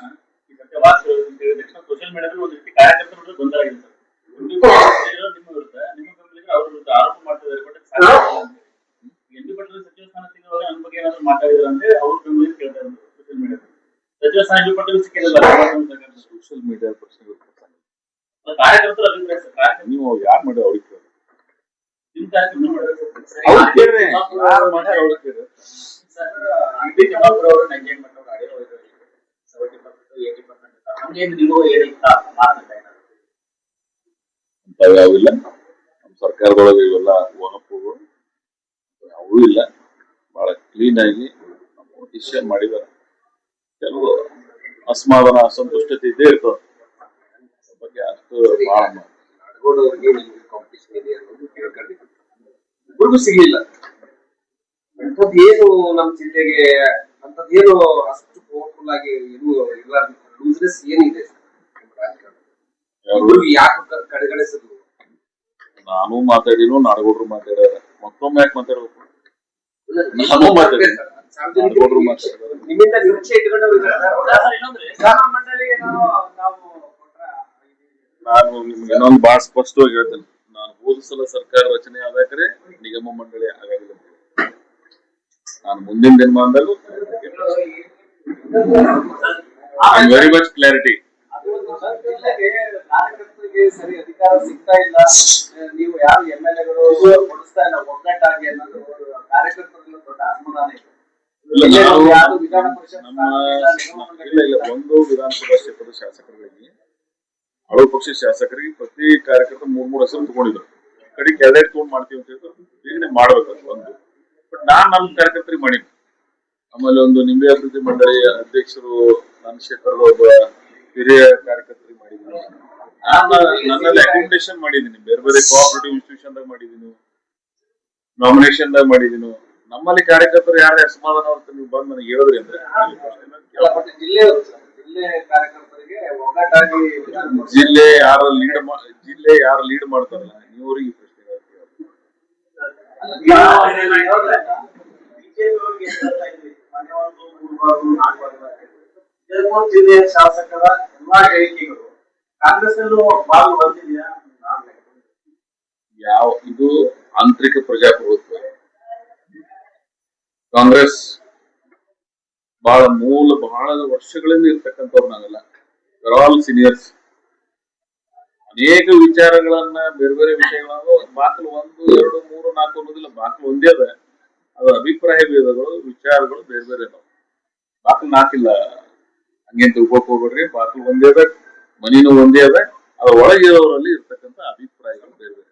ಸೋಷಿಯಲ್ ಮೀಡಿಯಾದಲ್ಲಿ ಒಂದು ರೀತಿ ಕಾರ್ಯಕರ್ತರು ಗೊಂದಲ ಆಗಿರ್ತಾರೆ. ನಿಮ್ಮ ವಿರುದ್ಧ, ನಿಮ್ಮ ಬೆಂಬಲಿಗರು ಅವ್ರ ವಿರುದ್ಧ ಆರೋಪ ಮಾಡ್ತಿದ್ದಾರೆ. ಎಂ ಪಿ ಪಟ್ಟಣ ಸಚಿವ ಸ್ಥಾನ ಸಿಗುವಾಗ ನನ್ನ ಬಗ್ಗೆ ಏನಾದ್ರು ಮಾತಾಡಿದ್ರು ಅಂದ್ರೆ ಅವ್ರ ಬೆಂಬಲಿಗರು ಕೇಳ್ತಾ ಇದ್ರು ಸೋಷಿಯಲ್ ಮೀಡಿಯಾದಲ್ಲಿ. ಸಚಿವ ಸ್ಥಾನ ಎಂ ಪಿ ಪಟ್ಟಣ ಸಿಕ್ಕಿರಲ್ಲ. ಸೋಷಿಯಲ್ ಮೀಡಿಯಾ ಪ್ರಶ್ನೆಗಳು ಕಾರ್ಯಕರ್ತರು ಅಭಿಪ್ರಾಯ ಸರ್, ನೀವು ಯಾರು ಮಾಡಿ ಅವ್ರಿಗೆ ಕೇಳಿ, ನಿಮ್ ಕಾರ್ಯಕ್ರಮ ಯಾವಿಲ್ಲ. ನಮ್ಮ ಸರ್ಕಾರದೊಳಗೆ ಇವೆಲ್ಲ ಒನಪುಗಳು ಯಾವೂ ಇಲ್ಲ. ಬಹಳ ಕ್ಲೀನ್ ಆಗಿ ಡಿಸಿಷನ್ ಮಾಡಿದ್ದಾರೆ. ಕೆಲವು ಅಸಮಾಧಾನ, ಅಸಂತುಷ್ಟತೆ ಇದ್ದೇ ಇರ್ತದೆ. ಬಗ್ಗೆ ಅಷ್ಟು ಬಹಳ ಕಾಂಪಿಟೇಷನ್ ಇದೆ ಅನ್ನೋದು ಕೇಳ್ಕೊಂಡಿದ್ದೀನಿ. ಇಬ್ಬರಿಗೂ ಸಿಗ್ಲಿಲ್ಲ. ಅಂತದ್ದೇನು ನಮ್ಮ ಜಿಲ್ಲೆಗೆ ಅಂತದ್ದೇನು ಅಷ್ಟು ಪವರ್ಫುಲ್ ಆಗಿ ಏನು ಇಲ್ಲ, ಲೂಸ್ನೆಸ್ ಏನಿದೆ ಯಾಕೆ ಕಡೆಗಣಿಸೋದು? ನಾನು ಮಾತಾಡಿನೂ, ನಾಡಗೌಡರು ಮಾತಾಡ್ಯಾರ. ಮತ್ತೊಮ್ಮೆ ಯಾಕೆ ಮಾತಾಡ್ಬೇಕು? ನಾನು ಮಾತಾಡಿ ನಾಡಗೌಡರು ಮಾತಾಡ್ಯಾರ. ನಿಮ್ಮಿಂದ ನಿರೀಕ್ಷೆ ಇಟ್ಕೊಂಡವ್ರು ನಾನು ನಿಮ್ಗೆ ಇನ್ನೊಂದು ಬಹಳ ಸ್ಪಷ್ಟವಾಗಿ ಹೇಳ್ತೇನೆ. ನಾನು ಹೋದ ಸಲ ಸರ್ಕಾರ ರಚನೆ ಆದಾಗ್ರೆ ನಿಗಮ ಮಂಡಳಿ ಆಗಾಗಿಲ್ಲ. ನಾನು ಮುಂದಿನ ದಿನಮಾನದಲ್ಲೂ ವೆರಿ ಮಚ್ ಕ್ಲಾರಿಟಿ. ಕಾರ್ಯಕರ್ತರಿಗೆ ಸರಿ ಅಧಿಕಾರ ಸಿಗ್ತಾ ಇಲ್ಲ, ನೀವು ಯಾರು MLA-ಗಳು ಕೊಡಿಸ್ತಾ ಇಲ್ಲ ಒಗ್ಗಟ್ಟಾಗಿ ಅನ್ನೋದು ಕಾರ್ಯಕರ್ತರಲ್ಲಿ ದೊಡ್ಡ ಅಸಮಾಧಾನ ಇದೆ. ನಮ್ಮ ಒಂದು ವಿಧಾನಸಭಾ ಕ್ಷೇತ್ರದ ಶಾಸಕರಿಗೆ ಆಳು ಪಕ್ಷದ ಶಾಸಕರಿಗೆ ಪ್ರತಿ ಕಾರ್ಯಕರ್ತ 3 ಹೆಸರು ತಗೊಂಡಿದ್ರು. ಕಡೆಗೆ 2 ತಗೊಂಡ್ ಮಾಡ್ತೀವಿ ಅಂತ ಹೇಳಿದ್ರು. ಈಗನೇ ಮಾಡ್ಬೇಕು ಒಂದು. ಬಟ್ ನಾನ್ ನಮ್ಮ ಕಾರ್ಯಕರ್ತರಿಗೆ ಮಾಡಿದ್ದೆ. ಆಮೇಲೆ ಒಂದು ನಿಂಬೆ ಅಭಿವೃದ್ಧಿ ಮಂಡಳಿ ಅಧ್ಯಕ್ಷರು ನನ್ನ ಕ್ಷೇತ್ರದ ಒಬ್ಬ ಹಿರಿಯ ಕಾರ್ಯಕರ್ತರಿಗೆ ಮಾಡಿದ್ದೀನಿ. ನಾನು ನನ್ನಲ್ಲಿ ಅಕಾಮಿಡೇಷನ್ ಮಾಡಿದ್ದೀನಿ. ಬೇರೆ ಬೇರೆ ಕೋಆಪರೇಟಿವ್ ಇನ್ಸ್ಟಿಟ್ಯೂಷನ್ ದಾಗ ಮಾಡಿದ್ದೀನಿ, ನಾಮಿನೇಷನ್ ದಾಗ ಮಾಡಿದ್ದೀನಿ. ನಮ್ಮಲ್ಲಿ ಕಾರ್ಯಕರ್ತರು ಯಾರೇ ಅಸಮಾಧಾನ ಅಂತ ನೀವು ಬಂದು ನನಗೆ ಹೇಳಿದ್ರಿ ಅಂದ್ರೆ ಜಿಲ್ಲೆ ಕಾರ್ಯಕರ್ತರಿಗೆ ಒಗ್ಗಟ್ಟಾಗಿ ಜಿಲ್ಲೆ ಯಾರು ಲೀಡ್ ಮಾಡ್ತಾರಲ್ಲ ನೀವು ಅವ್ರಿಗೆ ಈ ಪ್ರಶ್ನೆ ಜಿಲ್ಲೆಯ ಶಾಸಕರ ಎಲ್ಲಾ ಹೇಳಿಕೆಗಳು ಕಾಂಗ್ರೆಸ್ ಭಾಗ ಬಂದಿದೆಯಾ? ಇದು ಆಂತರಿಕ ಪ್ರಜಾಪ್ರಭುತ್ವ. ಕಾಂಗ್ರೆಸ್ ಬಹಳ ವರ್ಷಗಳಿಂದ ಇರ್ತಕ್ಕಂಥವ್ರು ನಾವೆಲ್ಲ ಆಲ್ ಸೀನಿಯರ್ಸ್. ಅನೇಕ ವಿಚಾರಗಳನ್ನ ಬೇರೆ ಬೇರೆ ವಿಷಯಗಳನ್ನು ಬಾಕಲು 1, 2, 3, 4 ಅನ್ನೋದಿಲ್ಲ. ಬಾಕಲು ಒಂದೇ ಅದ. ಅದು ಅಭಿಪ್ರಾಯ ಭೇದಗಳು, ವಿಚಾರಗಳು ಬೇರೆ ಬೇರೆ ಅದಾವ. ಬಾಕಲು 4 ಇಲ್ಲ ಹಂಗೇನ್ ತಿಳ್ಕೊಕ್ ಹೋಗ್ಬೇಡ್ರಿ. ಬಾಕಲು ಒಂದೇ ಅದ, ಮನಿನೂ ಒಂದೇ ಅದ. ಅದ್ರ ಒಳಗಿರೋರಲ್ಲಿ ಇರ್ತಕ್ಕಂಥ ಅಭಿಪ್ರಾಯಗಳು ಬೇರೆ ಬೇರೆ.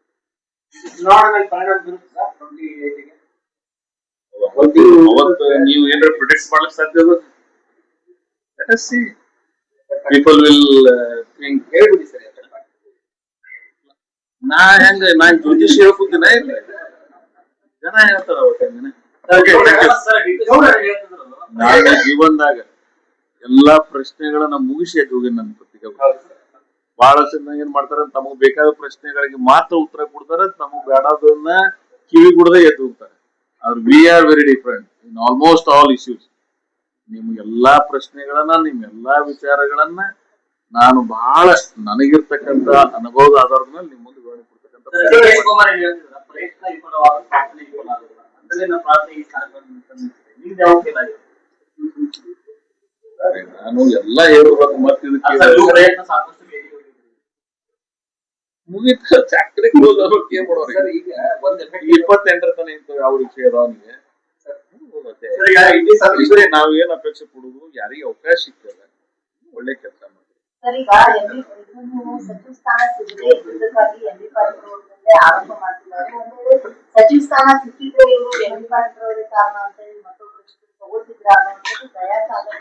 ಚುನಾವಣೆ ಪರಿಣಾಮ ಬೀರುತ್ತಾ 28ಗೆ? ಅವತ್ತು ನೀವು ಏನಾರ ಪ್ರೊಟೆಕ್ಟ್ ಮಾಡ್ಲಿಕ್ಕೆ ಸಾಧ್ಯ ಅದ? Let us see. People will think. ಹೇಳ್ಬಿಡಿ ಸರ್. ನಾನ್ ಜ್ಯೋತಿಷ್ ಹೇಳ್ಕೊತೀನ ಇಲ್ಲ, ಜನ ಹೇಳ್ತಾರ ಅವತ್ತಿನ. ನಾನು ಜೀವನದಾಗ ಎಲ್ಲಾ ಪ್ರಶ್ನೆಗಳನ್ನ ಮುಗಿಸಿ ಎದ್ದು ಹೋಗಿ ನನ್ನ ಪತ್ರಿಕೆ ಬಹಳಷ್ಟು ಏನ್ ಮಾಡ್ತಾರ, ತಮಗ್ ಬೇಕಾದ ಪ್ರಶ್ನೆಗಳಿಗೆ ಮಾತ್ರ ಉತ್ತರ ಕೊಡ್ತಾರೆ, ತಮಗ್ ಬೇಡದನ್ನ ಕಿವಿಗುಡದೆ ಎದ್ದು ಹೋಗ್ತಾರೆ. ಆದ್ರೆ we are very different in almost all issues. ನಿಮ್ ಎಲ್ಲಾ ಪ್ರಶ್ನೆಗಳನ್ನ, ನಿಮ್ ಎಲ್ಲಾ ವಿಚಾರಗಳನ್ನ ನಾನು ಬಹಳ ನನಗಿರ್ತಕ್ಕಂತ ಅನುಭವದ ಆಧಾರದ ಮೇಲೆ ನಿಮ್ ಮುಂದೆ ವಿವರಣೆ ಕೊಡ್ತಕ್ಕಂಥ ನಾನು ಎಲ್ಲ ಹೇಳ್ಬೇಕು. ಮತ್ತೆ ಮುಗಿತ ಫ್ಯಾಕ್ಟರಿ ಕ್ಲೋಸ್ ಆಗೋಕೆ ಏನ್ ಮಾಡೋರು? ಈಗ 28 ತನ ಇಂತ ಯಾವ ವಿಷಯ ಅದಾವ ನಿಮಗೆ? ನಾವ್ ಏನ್ ಅಪೇಕ್ಷೆ ಪಡುದು, ಯಾರಿಗೆ ಅವಕಾಶ ಸಿಗ್ತದ ಒಳ್ಳೆ ಕೆಲಸ ಮಾಡಿ. ಸರ್, ಈಗ ಸಚಿವ ಸ್ಥಾನ ಸಿಗದೆ ಇದಕ್ಕಾಗಿ ಎಂ.ಬಿ. ಪಾಟೀಲ್ ಅವರೇ ಆರೋಪ ಮಾಡ್ತಿದ್ದಾರೆ. ಸಚಿವ ಸ್ಥಾನ ಸಿಕ್ಕಿದ್ರೆ ಇವರು ಎಂ.ಬಿ. ಪಾಟೀಲ್ ಅವರೇ ಕಾರಣ ಅಂತ ಹೇಳಿ ಮತ್ತೊಬ್ಬರು ತಗೋತಿದ್ರ ಅನ್ನೋದು ದಯಾ ಸಾಧನೆ.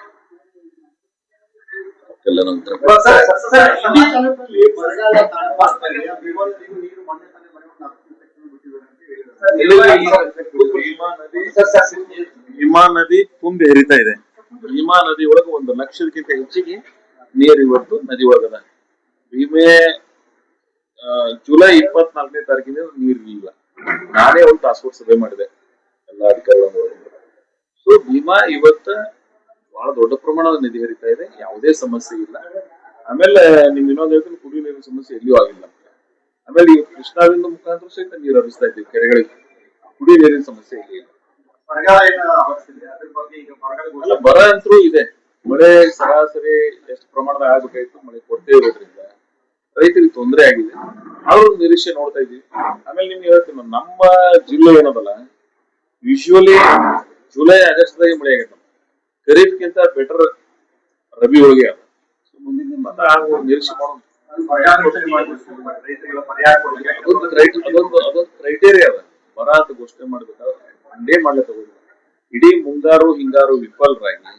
ಭೀಮಾ ನದಿ ತುಂಬಿ ಹರಿತಾ ಇದೆ. ಭೀಮಾ ನದಿ ಒಳಗೆ 1 ಲಕ್ಷಕ್ಕಿಂತ ಹೆಚ್ಚಿಗೆ ನೀರು ಇವತ್ತು ನದಿ ಒಳಗದ. ಭೀಮೆ ಜುಲೈ 24ನೇ ತಾರೀಕಿನ ನೀರಿಲ್ಲ. ನಾನೇ ಒಂದು ಟಾಸ್ಕ್ ಫೋರ್ಸ್ ಸಭೆ ಮಾಡಿದೆ ಎಲ್ಲ ಅಧಿಕಾರಿಗಳ. ಸೊ ಭೀಮಾ ಇವತ್ತ ಬಹಳ ದೊಡ್ಡ ಪ್ರಮಾಣದ ನದಿ ಹರಿತಾ ಇದೆ, ಯಾವುದೇ ಸಮಸ್ಯೆ ಇಲ್ಲ. ಆಮೇಲೆ ನಿಮ್ ಇನ್ನೊಂದು ಹೇಳ್ತೀನಿ, ಕುಡಿಯುವ ನೀರಿನ ಸಮಸ್ಯೆ ಎಲ್ಲಿಯೂ ಆಗಿಲ್ಲ. ಆಮೇಲೆ ಈ ಕೃಷ್ಣಾದಿಂದ ಮುಖಾಂತರ ಸಹಿತ ನೀರು ಹರಿಸ್ತಾ ಇದ್ದೀವಿ ಕೆರೆಗಳಿಗೆ. ಕುಡಿಯುವ ನೀರಿನ ಸಮಸ್ಯೆ ಇಲ್ಲ. ಅಲ್ಲ, ಬರ ಅಂತರೂ ಇದೆ. ಮಳೆ ಸರಾಸರಿ ಎಷ್ಟು ಪ್ರಮಾಣದ ಆಗ್ಬೇಕಾಯ್ತು, ಮಳೆ ಕೊಡ್ತೇ ಇರೋದ್ರಿಂದ ರೈತರಿಗೆ ತೊಂದರೆ ಆಗಿದೆ. ಅವ್ರ ನಿರೀಕ್ಷೆ ನೋಡ್ತಾ ಇದೀವಿ. ಆಮೇಲೆ ನಿಮ್ಗೆ ಹೇಳ್ತೀನಿ, ನಮ್ಮ ಜಿಲ್ಲೆ ಏನದಲ್ಲ, ಯೂಶುವಲಿ ಜುಲೈ ಆಗಸ್ಟ್ದಾಗೆ ಮಳೆ ಆಗೈತೆ. ಖರೀಫ್ಗಿಂತ ಬೆಟರ್ ರಬಿ ಒಳಗೆ ಅದ. ಮುಂದಿನ ಮತ್ತೆ ಆಗುವ ನಿರೀಕ್ಷೆ ಮಾಡೋದು ಅದೊಂದು ಕ್ರೈಟೇರಿಯಾ ಅದ. ಬರ ಅಂತ ಘೋಷಣೆ ಮಾಡ್ಬೇಕಾದ್ರೆ ಒಂದೇ ಮಾಡ್ಲೆ ತಗೋದಿಲ್ಲ. ಇಡೀ ಮುಂಗಾರು ಹಿಂಗಾರು ವಿಫಲರಾಗಿ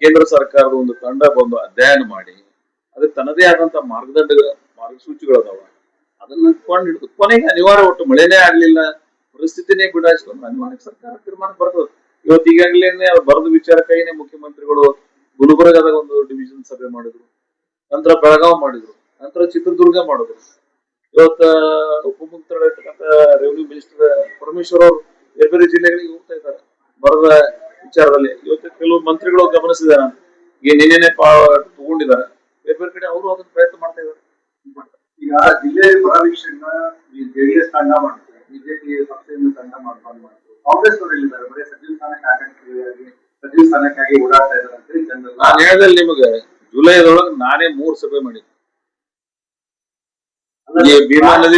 ಕೇಂದ್ರ ಸರ್ಕಾರದ ಒಂದು ತಂಡ ಬಂದು ಅಧ್ಯಯನ ಮಾಡಿ ಅದಕ್ಕೆ ತನ್ನದೇ ಆದಂತ ಮಾರ್ಗಸೂಚಿಗಳದಾವ. ಅದನ್ನ ಕೊಂಡು ಹಿಡಿದು ಕೊನೆಗೆ ಅನಿವಾರ್ಯ, ಒಟ್ಟು ಮಳೆನೇ ಆಗ್ಲಿಲ್ಲ, ಪರಿಸ್ಥಿತಿನೇ ಬಿಡಾಯಿಸ್ಕೊಂಡು ಅನಿವಾರ್ಯ ಸರ್ಕಾರ ತೀರ್ಮಾನ ಬರ್ತದೆ. ಇವತ್ತು ಈಗಾಗಲೇ ಬರದ ವಿಚಾರಕ್ಕಾಗಿನೇ ಮುಖ್ಯಮಂತ್ರಿಗಳು ಗುಲ್ಬರ್ಗಾದಾಗ ಒಂದು ಡಿವಿಷನ್ ಸಭೆ ಮಾಡಿದ್ರು, ನಂತರ ಬೆಳಗಾವ್ ಮಾಡಿದ್ರು, ನಂತರ ಚಿತ್ರದುರ್ಗ ಮಾಡಿದ್ರು. ಇವತ್ತ ಉಪಮುಖ್ಯಮಂತ್ರಿಗಳಿರ್ತಕ್ಕಂಥ ರೆವಿನ್ಯೂ ಮಿನಿಸ್ಟರ್ ಪರಮೇಶ್ವರ್ ಅವರು ಬೇರೆ ಬೇರೆ ಜಿಲ್ಲೆಗಳಿಗೆ ಹೋಗ್ತಾ ಇದ್ದಾರೆ ಬರದ ವಿಚಾರದಲ್ಲಿ. ಇವತ್ತು ಕೆಲವು ಮಂತ್ರಿಗಳು ಗಮನಿಸಿದಾರೆ, ಏನೇನೇ ತಗೊಂಡಿದ್ದಾರೆ, ಬೇರೆ ಬೇರೆ ಕಡೆ ಅವರು ಅದನ್ನ ಪ್ರಯತ್ನ ಮಾಡ್ತಾ ಇದ್ದಾರೆ. ಈಗ ಜಿಲ್ಲೆ ಬರ ವೀಕ್ಷಣೆನ ಜೆಡಿಎಸ್ ತಂಡ ಮಾಡ್ತಾರೆ, ಬಿಜೆಪಿ ಪಕ್ಷದಿಂದ ತಂಡ ಮಾಡ್ತಾರೆ, ಕಾಂಗ್ರೆಸ್ ಅವರು ಎಲ್ಲಿದ್ದಾರೆ? ಬರೀ ಸಚಿವ ಸ್ಥಾನಕ್ಕಾಗಿ ಓಡಾಡ್ತಾ ಇದ್ದಾರೆ ಅಂತ ಜನರು. ನಾನು ಹೇಳಿದಲ್ಲಿ ನಿಮಗೆ ಜುಲೈದೊಳಗೆ ನಾನೇ 3 ಸಭೆ ಮಾಡಿದ್ದೆ. ಭೀಮಾ ನದಿ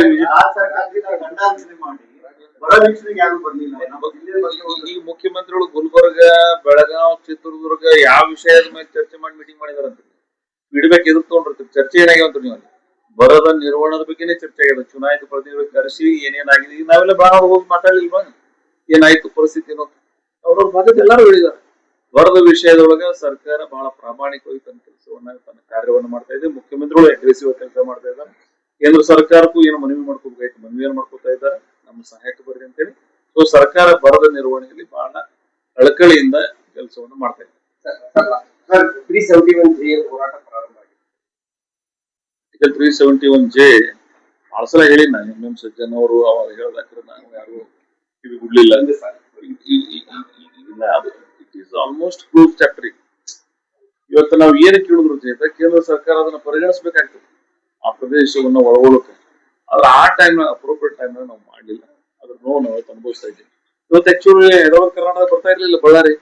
ಈ ಮುಖ್ಯಮಂತ್ರಿಗಳು ಗುಲ್ಬರ್ಗ, ಬೆಳಗಾವ್, ಚಿತ್ರದುರ್ಗ ಯಾವ ವಿಷಯದ ಮೇಲೆ ಚರ್ಚೆ ಮಾಡಿ ಮೀಟಿಂಗ್ ಮಾಡಿದಾರಂತ ಫೀಡ್ಬ್ಯಾಕ್ ಎದುರು ತಗೊಂಡಿರ್ತೀವಿ. ಚರ್ಚೆ ಏನಾಗ್ಯಾವಂತ ನೀವು ಅಲ್ಲಿ ಬರದ ನಿರ್ವಹಣದ ಬಗ್ಗೆನೇ ಚರ್ಚೆ ಆಗಿದೆ. ಚುನಾಯಿತ ಪ್ರತಿನಿಧಿಗಳು ಕರೆಸಿ ಏನೇನಾಗಿದೆ, ಈಗ ನಾವೆಲ್ಲ ಬಾಳ ಹೋಗಿ ಮಾತಾಡ್ಲಿಲ್ವಾ, ಏನಾಯ್ತು ಪರಿಸ್ಥಿತಿ ಅನ್ನೋದು ಅವ್ರವ್ರ ಭಾಗದ ಎಲ್ಲಾರು ಹೇಳಿದ್ದಾರೆ. ಬರದ ವಿಷಯದೊಳಗ ಸರ್ಕಾರ ಬಹಳ ಪ್ರಾಮಾಣಿಕವಾಗಿ ತನ್ನ ಕೆಲಸವನ್ನ, ತನ್ನ ಕಾರ್ಯವನ್ನು ಮಾಡ್ತಾ ಇದೆ. ಮುಖ್ಯಮಂತ್ರಿಗಳು ಅಗ್ರೆಸಿವ್ ಕೆಲಸ ಮಾಡ್ತಾ ಇದ್ದಾರೆ. ಕೇಂದ್ರ ಸರ್ಕಾರಕ್ಕೂ ಏನು ಮನವಿ ಮಾಡ್ಕೋಬೇಕಾಯ್ತು, ಮನವಿಯನ್ನು ಮಾಡ್ಕೋತಾ ಇದ್ದಾರೆ, ನಮ್ಮ ಸಹಾಯಕ್ಕೆ ಬರ್ರಿ ಅಂತೇಳಿ. ಸೊ ಸರ್ಕಾರ ಬರದ ನಿರ್ವಹಣೆಯಲ್ಲಿ ಬಹಳ ಕಳಕಳಿಯಿಂದ ಕೆಲಸವನ್ನು ಮಾಡ್ತಾ ಇದೆ. 371 ಹೋರಾಟ ಪ್ರಾರಂಭ ಆಗಿದೆ. 371 ಬಹಳ ಸಲ ಹೇಳಿ ನಾನು. ಎಂ ಸಜ್ಜನ್ ಅವರು ಅವಾಗ ಹೇಳ್ದಾಕ್ರೆ ನಾನು ಯಾರು ಕಿವಿ ಬಿಡ್ಲಿಲ್ಲ. It is almost close chapter. ಇವತ್ತು ನಾವು ಏನು ಕೇಳಿದ್ರು ಸಹಿತ ಕೇಂದ್ರ ಸರ್ಕಾರ ಅದನ್ನ ಪರಿಗಣಿಸಬೇಕಾಗ್ತದೆ, ಆ ಪ್ರದೇಶವನ್ನು ಒಳಗೊಳ್ಳಕ್ಕೆ. ಆದ್ರೆ ಆ ಟೈಮ್ ಅಪ್ರೋಪ್ರಿಯೇಟ್ ಟೈಮ್ ನಾವು ಮಾಡಲಿಲ್ಲ. ಅದ್ರ ನೋವು ನಾವು ಅನುಭವಿಸ್ತಾ ಇದ್ದೀವಿ. ಇವತ್ತು ಆಕ್ಚುಲಿ ಎಡವಲ್ ಕರ್ನಾಟಕ ಬರ್ತಾ ಇರ್ಲಿಲ್ಲ ಬಳ್ಳಾರಿ.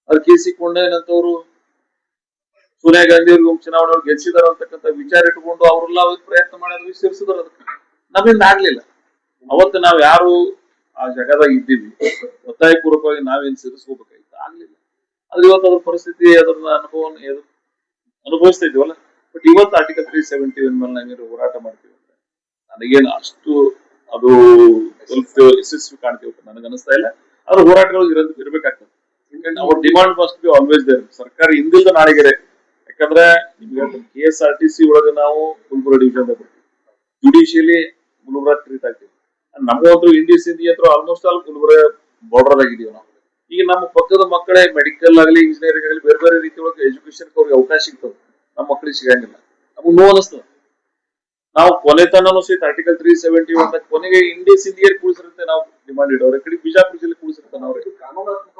ಅದು KC ಕೊಂಡೇನಂತವ್ರು ಸೋನಿಯಾ ಗಾಂಧಿ ಅವ್ರಿಗೆ ಚುನಾವಣೆ ಗೆಲ್ಸಿದಾರ ಅಂತಕ್ಕಂಥ ವಿಚಾರ ಇಟ್ಕೊಂಡು ಅವ್ರೆಲ್ಲ ಪ್ರಯತ್ನ ಮಾಡಿ ಸೇರಿಸಿದಾರ. ಅದಕ್ಕೆ ನಮ್ಮಿಂದ ಆಗ್ಲಿಲ್ಲ. ಅವತ್ತು ನಾವ್ ಯಾರು ಆ ಜಗದಾಗ ಇದ್ದೀವಿ, ಒತ್ತಾಯ ಪೂರ್ವಕವಾಗಿ ನಾವೇನ್ ಸೇರಿಸ್ಕೋಬೇಕಾಗಿತ್ತು, ಆಗ್ಲಿಲ್ಲ. ಆದ್ರೆ ಇವತ್ತು ಅದ್ರ ಪರಿಸ್ಥಿತಿ, ಅದನ್ನ ಅನುಭವ ಅನುಭವಿಸ್ತಾ ಇದೀವಲ್ಲ. ಬಟ್ ಇವತ್ತು ಆರ್ಟಿಕಲ್ 371 ಮೇಲೆ ನಾವೇನು ಹೋರಾಟ ಮಾಡ್ತೀವಿ ಅಂದ್ರೆ ನನಗೇನು ಅಷ್ಟು ಅದು ಸ್ವಲ್ಪ ಯಶಸ್ವಿ ಕಾಣ್ತೀವಿ ನನಗೆ ಅನಿಸ್ತಾ ಇಲ್ಲ. ಆದ್ರೆ ಹೋರಾಟಗಳು ಇರ್ಬೇಕಾಗ್ತದೆ. ಅವ್ರ demand must be always there. ಸರ್ಕಾರ ಹಿಂದಿಲ್ದ ನಾಳೆಗೆರೆ. ಯಾಕಂದ್ರೆ ನಿಮ್ಗೆ KSRTC ಒಳಗೆ ನಾವು ಗುಲ್ಬರ್ಗ ಡಿವಿಷನ್ ಬರ್ತೀವಿ, ಜುಡಿಷಿಯಲಿ ಗುಲ್ಬರ್ಗ ಟ್ರೀಟ್ ಆಗ್ತೀವಿ. ನಮ್ಮಂತೂ ಇಂಡಿ ಸಿಂಧಿ ಹತ್ರ ಆಲ್ಮೋಸ್ಟ್ ಆಲ್ ಗುಲ್ಬರ್ಗ ಬಾರ್ಡರ್ ಆಗಿದೀವಿ ನಾವು. ಈಗ ನಮ್ಮ ಪಕ್ಕದ ಮಕ್ಕಳೇ ಮೆಡಿಕಲ್ ಆಗಲಿ, ಇಂಜಿನಿಯರಿಂಗ್ ಆಗಲಿ, ಬೇರೆ ಬೇರೆ ರೀತಿ ಒಳಗೆ ಎಜುಕೇಶನ್ ಅವ್ರಿಗೆ ಅವಕಾಶ ಸಿಗ್ತದೆ, ನಮ್ಮ ಮಕ್ಕಳಿಗೆ ಸಿಗಂಗಿಲ್ಲ. ನಮ್ಗೆ ನೋವು ಅನಿಸ್ತದೆ. ನಾವು ಕೊನೆ ತನೂ ಸಹಿತ ಆರ್ಟಿಕಲ್ 371 ಕೊನೆಗೆ ಇಂಡಿ ಸಿಂಧಿಯರ್ ಕೂಡಿಸಿರುತ್ತೆ ನಾವು ಡಿಮಾಂಡ್ ಇಡೋರು. ಕಡೆ ಬಿಜಾಪುರ ಜಿಲ್ಲೆ ಕೂಡಿಸಿರ್ತಾನೆ ಅವ್ರಿಗೆ. ಕಾನೂನಾತ್ಮಕ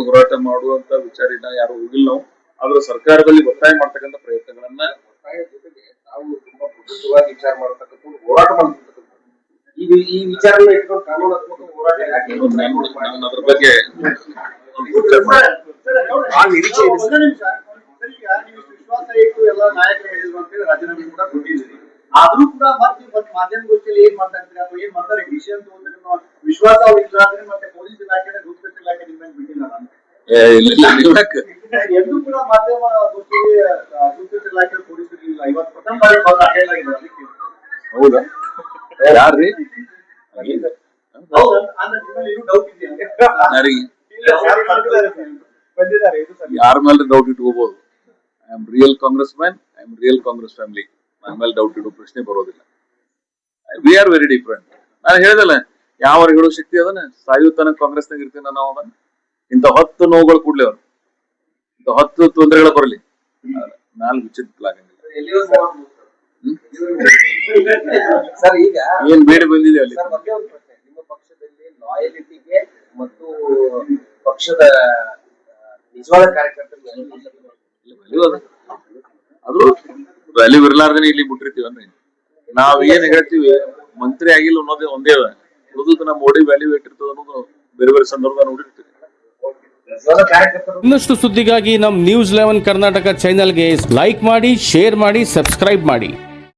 ಹೋರಾಟ ಮಾಡುವಂತ ವಿಚಾರ ಇನ್ನ ಯಾರು ಹೋಗಿಲ್ಲ ನಾವು. ಆದ್ರೆ ಸರ್ಕಾರದಲ್ಲಿ ಒತ್ತಾಯ ಮಾಡ್ತಕ್ಕಂಥ ಪ್ರಯತ್ನಗಳನ್ನ ನಾವು ತುಂಬಾ ಪ್ರಬುದ್ಧವಾಗಿ ವಿಚಾರ ಮಾಡತಕ್ಕಂಥ ಹೋರಾಟ ಮಾಡ್ತಕ್ಕಂಥ ಈ ವಿಚಾರ ಇಟ್ಕೊಂಡು ಕಾನೂನಾತ್ಮಕ ಹೋರಾಟ ನಾನು ಅದ್ರ ಬಗ್ಗೆ ವಿಶ್ವಾಸ ಇಟ್ಟು ಎಲ್ಲ ನಾಯಕರು ಹೇಳಿದ್ರು ಅಂತೇಳಿ ರಾಜೀನಾಮೆ ಕೂಡ ಕೊಟ್ಟಿದ್ದೀರಿ. ಆದ್ರೂ ಕೂಡ ಮತ್ತೆ ಮಾಧ್ಯಮಗೋಷ್ಠಿಯಲ್ಲಿ ಏನ್ ಮಾತಾಡ್ತೀರಿ ಅಥವಾ ಏನ್ ಮಾತಾಡಿ ಡಿಸಿಷನ್ ತಗೊಂಡ್ರೆ ವಿಶ್ವಾಸ ಅವ್ರು ಇಲ್ಲ ಅಂದ್ರೆ ಮತ್ತೆ ಪೊಲೀಸ್ ಇಲಾಖೆ ರೂಪೇಶ್ ಇಲಾಖೆ ನಿಮ್ಮನ್ನು ಬಿಟ್ಟಿಲ್ಲ ಎಂದು ಕೂಡ ಮಾಧ್ಯಮಗೋಷ್ಠಿಯಲ್ಲಿ ರೂಪೇಶ್ ಇಲಾಖೆ ಪೊಲೀಸರಿಲ್ಲ. ಇವತ್ತು ಪ್ರಥಮ ಬಾರಿ ಬಂದ ಹೇಳಲಾಗಿದೆ. ಅದಕ್ಕೆ ಹೌದಾ? ಯಾರ್ರಿ? ಯಾರ ಮೇಲೆ ಡೌಟ್ ಇಟ್ಕೋಬಹುದು. I am real Congress man, I am real Congress family. ನನ್ನ ಮೇಲೆ ಡೌಟ್ ಇಡೋ ಪ್ರಶ್ನೆ ಬರೋದಿಲ್ಲ. We are very different. ನಾನು ಹೇಳ್ದಲ್ಲ, ಯಾವ ಹೇಳೋ ಶಕ್ತಿ ಅದನ್ನ ಸಾಯು ತನಕ ಕಾಂಗ್ರೆಸ್ನಾಗ ಇರ್ತೀನಿ ನಾವು. ಅದನ್ನ ಇಂಥ 10 ನೋವುಗಳು ಕೂಡ್ಲಿ, ಅವ್ರು ಇಂಥ 10 ತೊಂದರೆಗಳು ಬರಲಿ, ನಾನು ವಿಚಿತ್ರಲಾಗಂಗಿಲ್ಲ. ಸರ್, ಈಗ ಏನ್ ಬೇಡ ಬಂದಿದೆ ಅಲ್ಲಿ. ನಿಮ್ಮ ಪಕ್ಷದಲ್ಲಿ ಲಾಯಲಿಟಿಗೆ ಮತ್ತು ಪಕ್ಷದ ನಿಜವಾದ ಕಾರ್ಯಕರ್ತರಿಗೆ ಅದು ವ್ಯಾಲ್ಯೂ ಇರ್ಲಾರ್ದೇನೆ ಇಲ್ಲಿ ಬಿಟ್ಟಿರ್ತೀವನ್ರಿ. ನಾವ್ ಏನ್ ಹೇಳ್ತೀವಿ, ಮಂತ್ರಿ ಆಗಿಲ್ಲ ಅನ್ನೋದೇ ಒಂದೇ. ಉಳಿದು ನಮ್ಮ ಓಡಿ ವ್ಯಾಲ್ಯೂ ಇಟ್ಟಿರ್ತದ ಅನ್ನೋದು ಬೇರೆ ಬೇರೆ ಸಂದರ್ಭ ನೋಡಿರ್ತೀವಿ. ಇನ್ನಷ್ಟು ಸುದ್ದಿಗಾಗಿ ನಮ್ಮ News 11 ಕರ್ನಾಟಕ ಚಾನೆಲ್ಗೆ ಲೈಕ್ ಮಾಡಿ, ಶೇರ್ ಮಾಡಿ, ಸಬ್ಸ್ಕ್ರೈಬ್ ಮಾಡಿ.